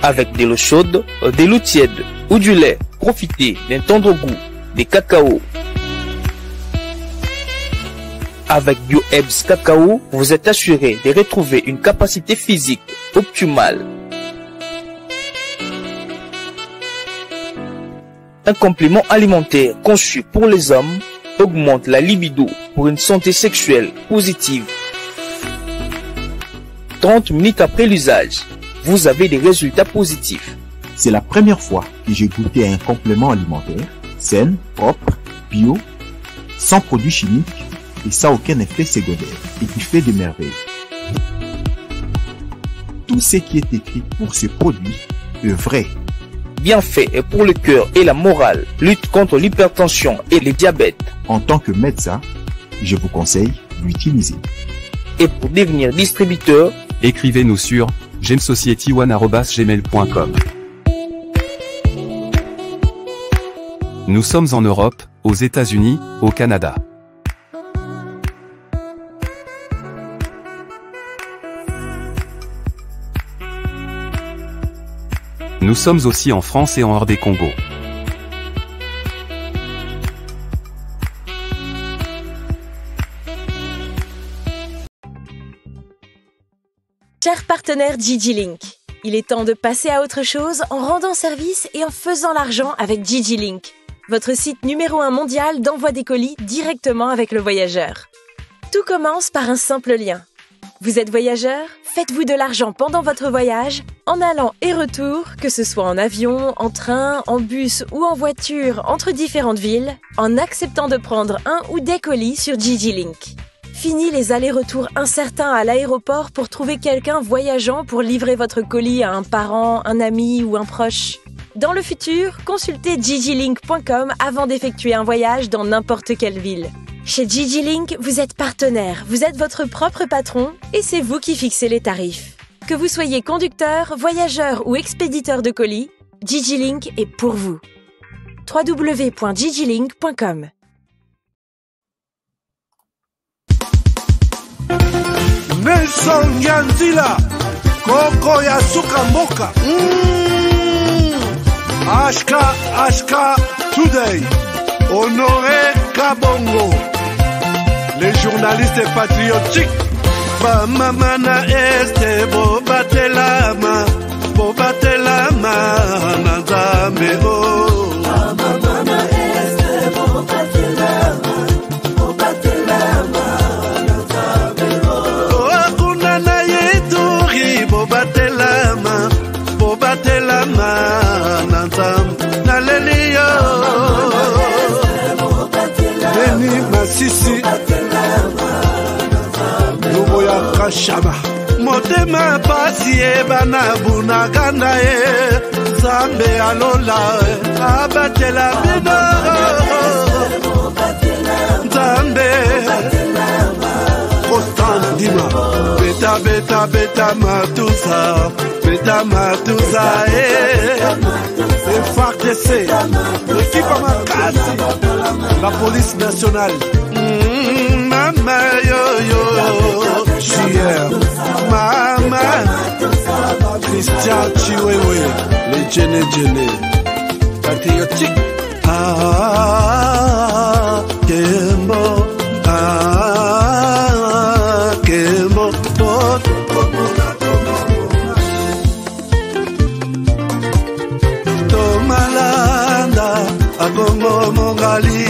[SPEAKER 2] Avec de l'eau chaude, de l'eau tiède ou du lait, profitez d'un tendre goût des cacao. Avec Bio-Ebs Cacao, vous êtes assuré de retrouver une capacité physique optimale. Un complément alimentaire conçu pour les hommes augmente la libido pour une santé sexuelle positive. 30 minutes après l'usage, vous avez des résultats positifs.
[SPEAKER 3] C'est la première fois que j'ai goûté à un complément alimentaire sain, propre, bio, sans produits chimiques et sans aucun effet secondaire et qui fait des merveilles. Tout ce qui est écrit pour ce produit est vrai.
[SPEAKER 2] Bien fait et pour le cœur et la morale, lutte contre l'hypertension et le diabète.
[SPEAKER 3] En tant que médecin, je vous conseille d'utiliser.
[SPEAKER 2] Et pour devenir distributeur,
[SPEAKER 4] écrivez-nous sur gemsociety1@gmail.com. Nous sommes en Europe, aux États-Unis, au Canada. Nous sommes aussi en France et en hors des Congo.
[SPEAKER 5] Chers partenaires DigiLink, il est temps de passer à autre chose en rendant service et en faisant l'argent avec DigiLink, votre site numéro 1 mondial d'envoi des colis directement avec le voyageur. Tout commence par un simple lien. Vous êtes voyageur? Faites-vous de l'argent pendant votre voyage, en allant et retour, que ce soit en avion, en train, en bus ou en voiture entre différentes villes, en acceptant de prendre un ou des colis sur DigiLink. Fini les allers-retours incertains à l'aéroport pour trouver quelqu'un voyageant pour livrer votre colis à un parent, un ami ou un proche. Dans le futur, consultez digilink.com avant d'effectuer un voyage dans n'importe quelle ville. Chez DigiLink, vous êtes partenaire, vous êtes votre propre patron et c'est vous qui fixez les tarifs. Que vous soyez conducteur, voyageur ou expéditeur de colis, DigiLink est pour vous. www.digilink.com.
[SPEAKER 12] Nelson Yanzila, Koko Yasuka Moka. Ashka Today, Honoré Kabongo, les journalistes patriotiques. Bamamana este bobatelama nazambe o. Bamamana este bobatelama nazambe o. Akuna na yeduri bobatelama nazambe nalelio. Beni Masisi Luboya Kashaba Motema pasi bana bunaganda Zambe alola abatela bino Zambe Constant Dima Beta matusa Beta matusa FARDC, l'équipe à Makasi, la police nationale. Mama yo yo, JR, Mama, Christian Chiwewe, les Djene, patriotique. Ah, Kembo, Kembo, Tomalanda, Akongo Mongali,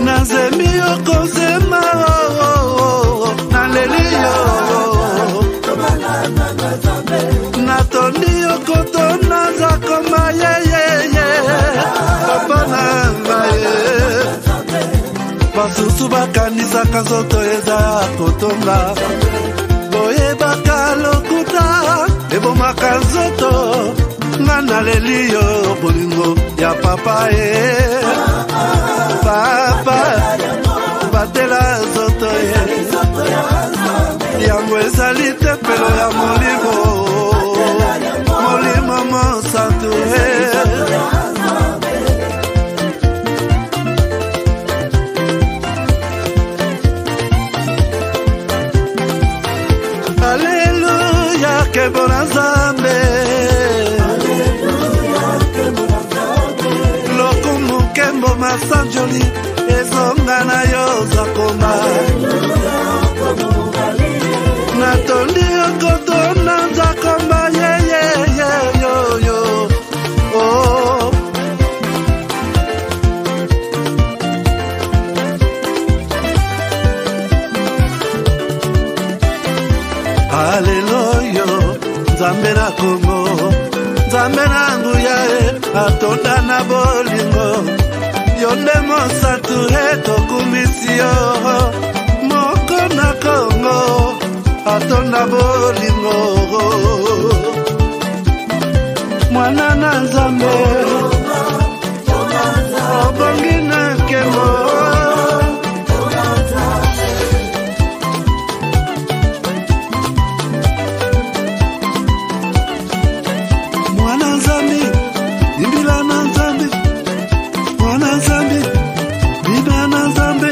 [SPEAKER 12] Nazemi Okozema, Nalelio, Natoni Okotona Zakoma, Papa Nangaye, Basusu Bakanisa Kazoto Eza Kotonga, Boye Bakalokuta, Ebo Makazoto, Nanalelio, Bolingo, Ya Papa Papa, Batela Zoto Yango ezalite pelo ya molimo Molimo Monsanto Alléluia, que bon Nzambe Lokumu Kembo Masanjoli Ezonga na yo zakoma Natondi Okotona zakoma yo oh Hallelujah Nzambe na Kongo Nzambe na nguya atonda na bolingo Yonde Monsanto tokumisio Moko na Kongo atonda bolingo Mwana na Nzambe Obongi na Kembo Mwana Nzambe Imbila na Nzambe Mwana Nzambe Biblia na Nzambe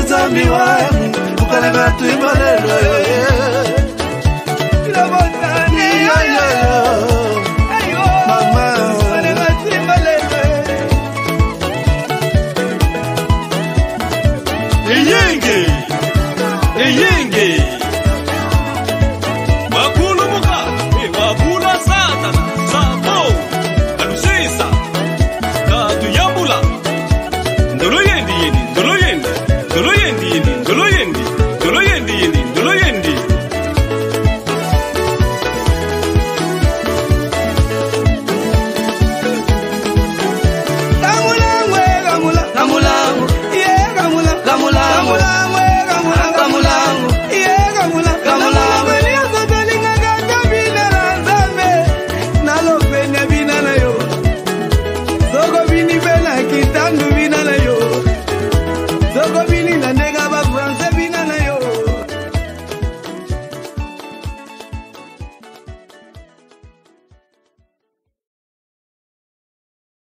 [SPEAKER 12] Nzambi wa ukale batu ibalelo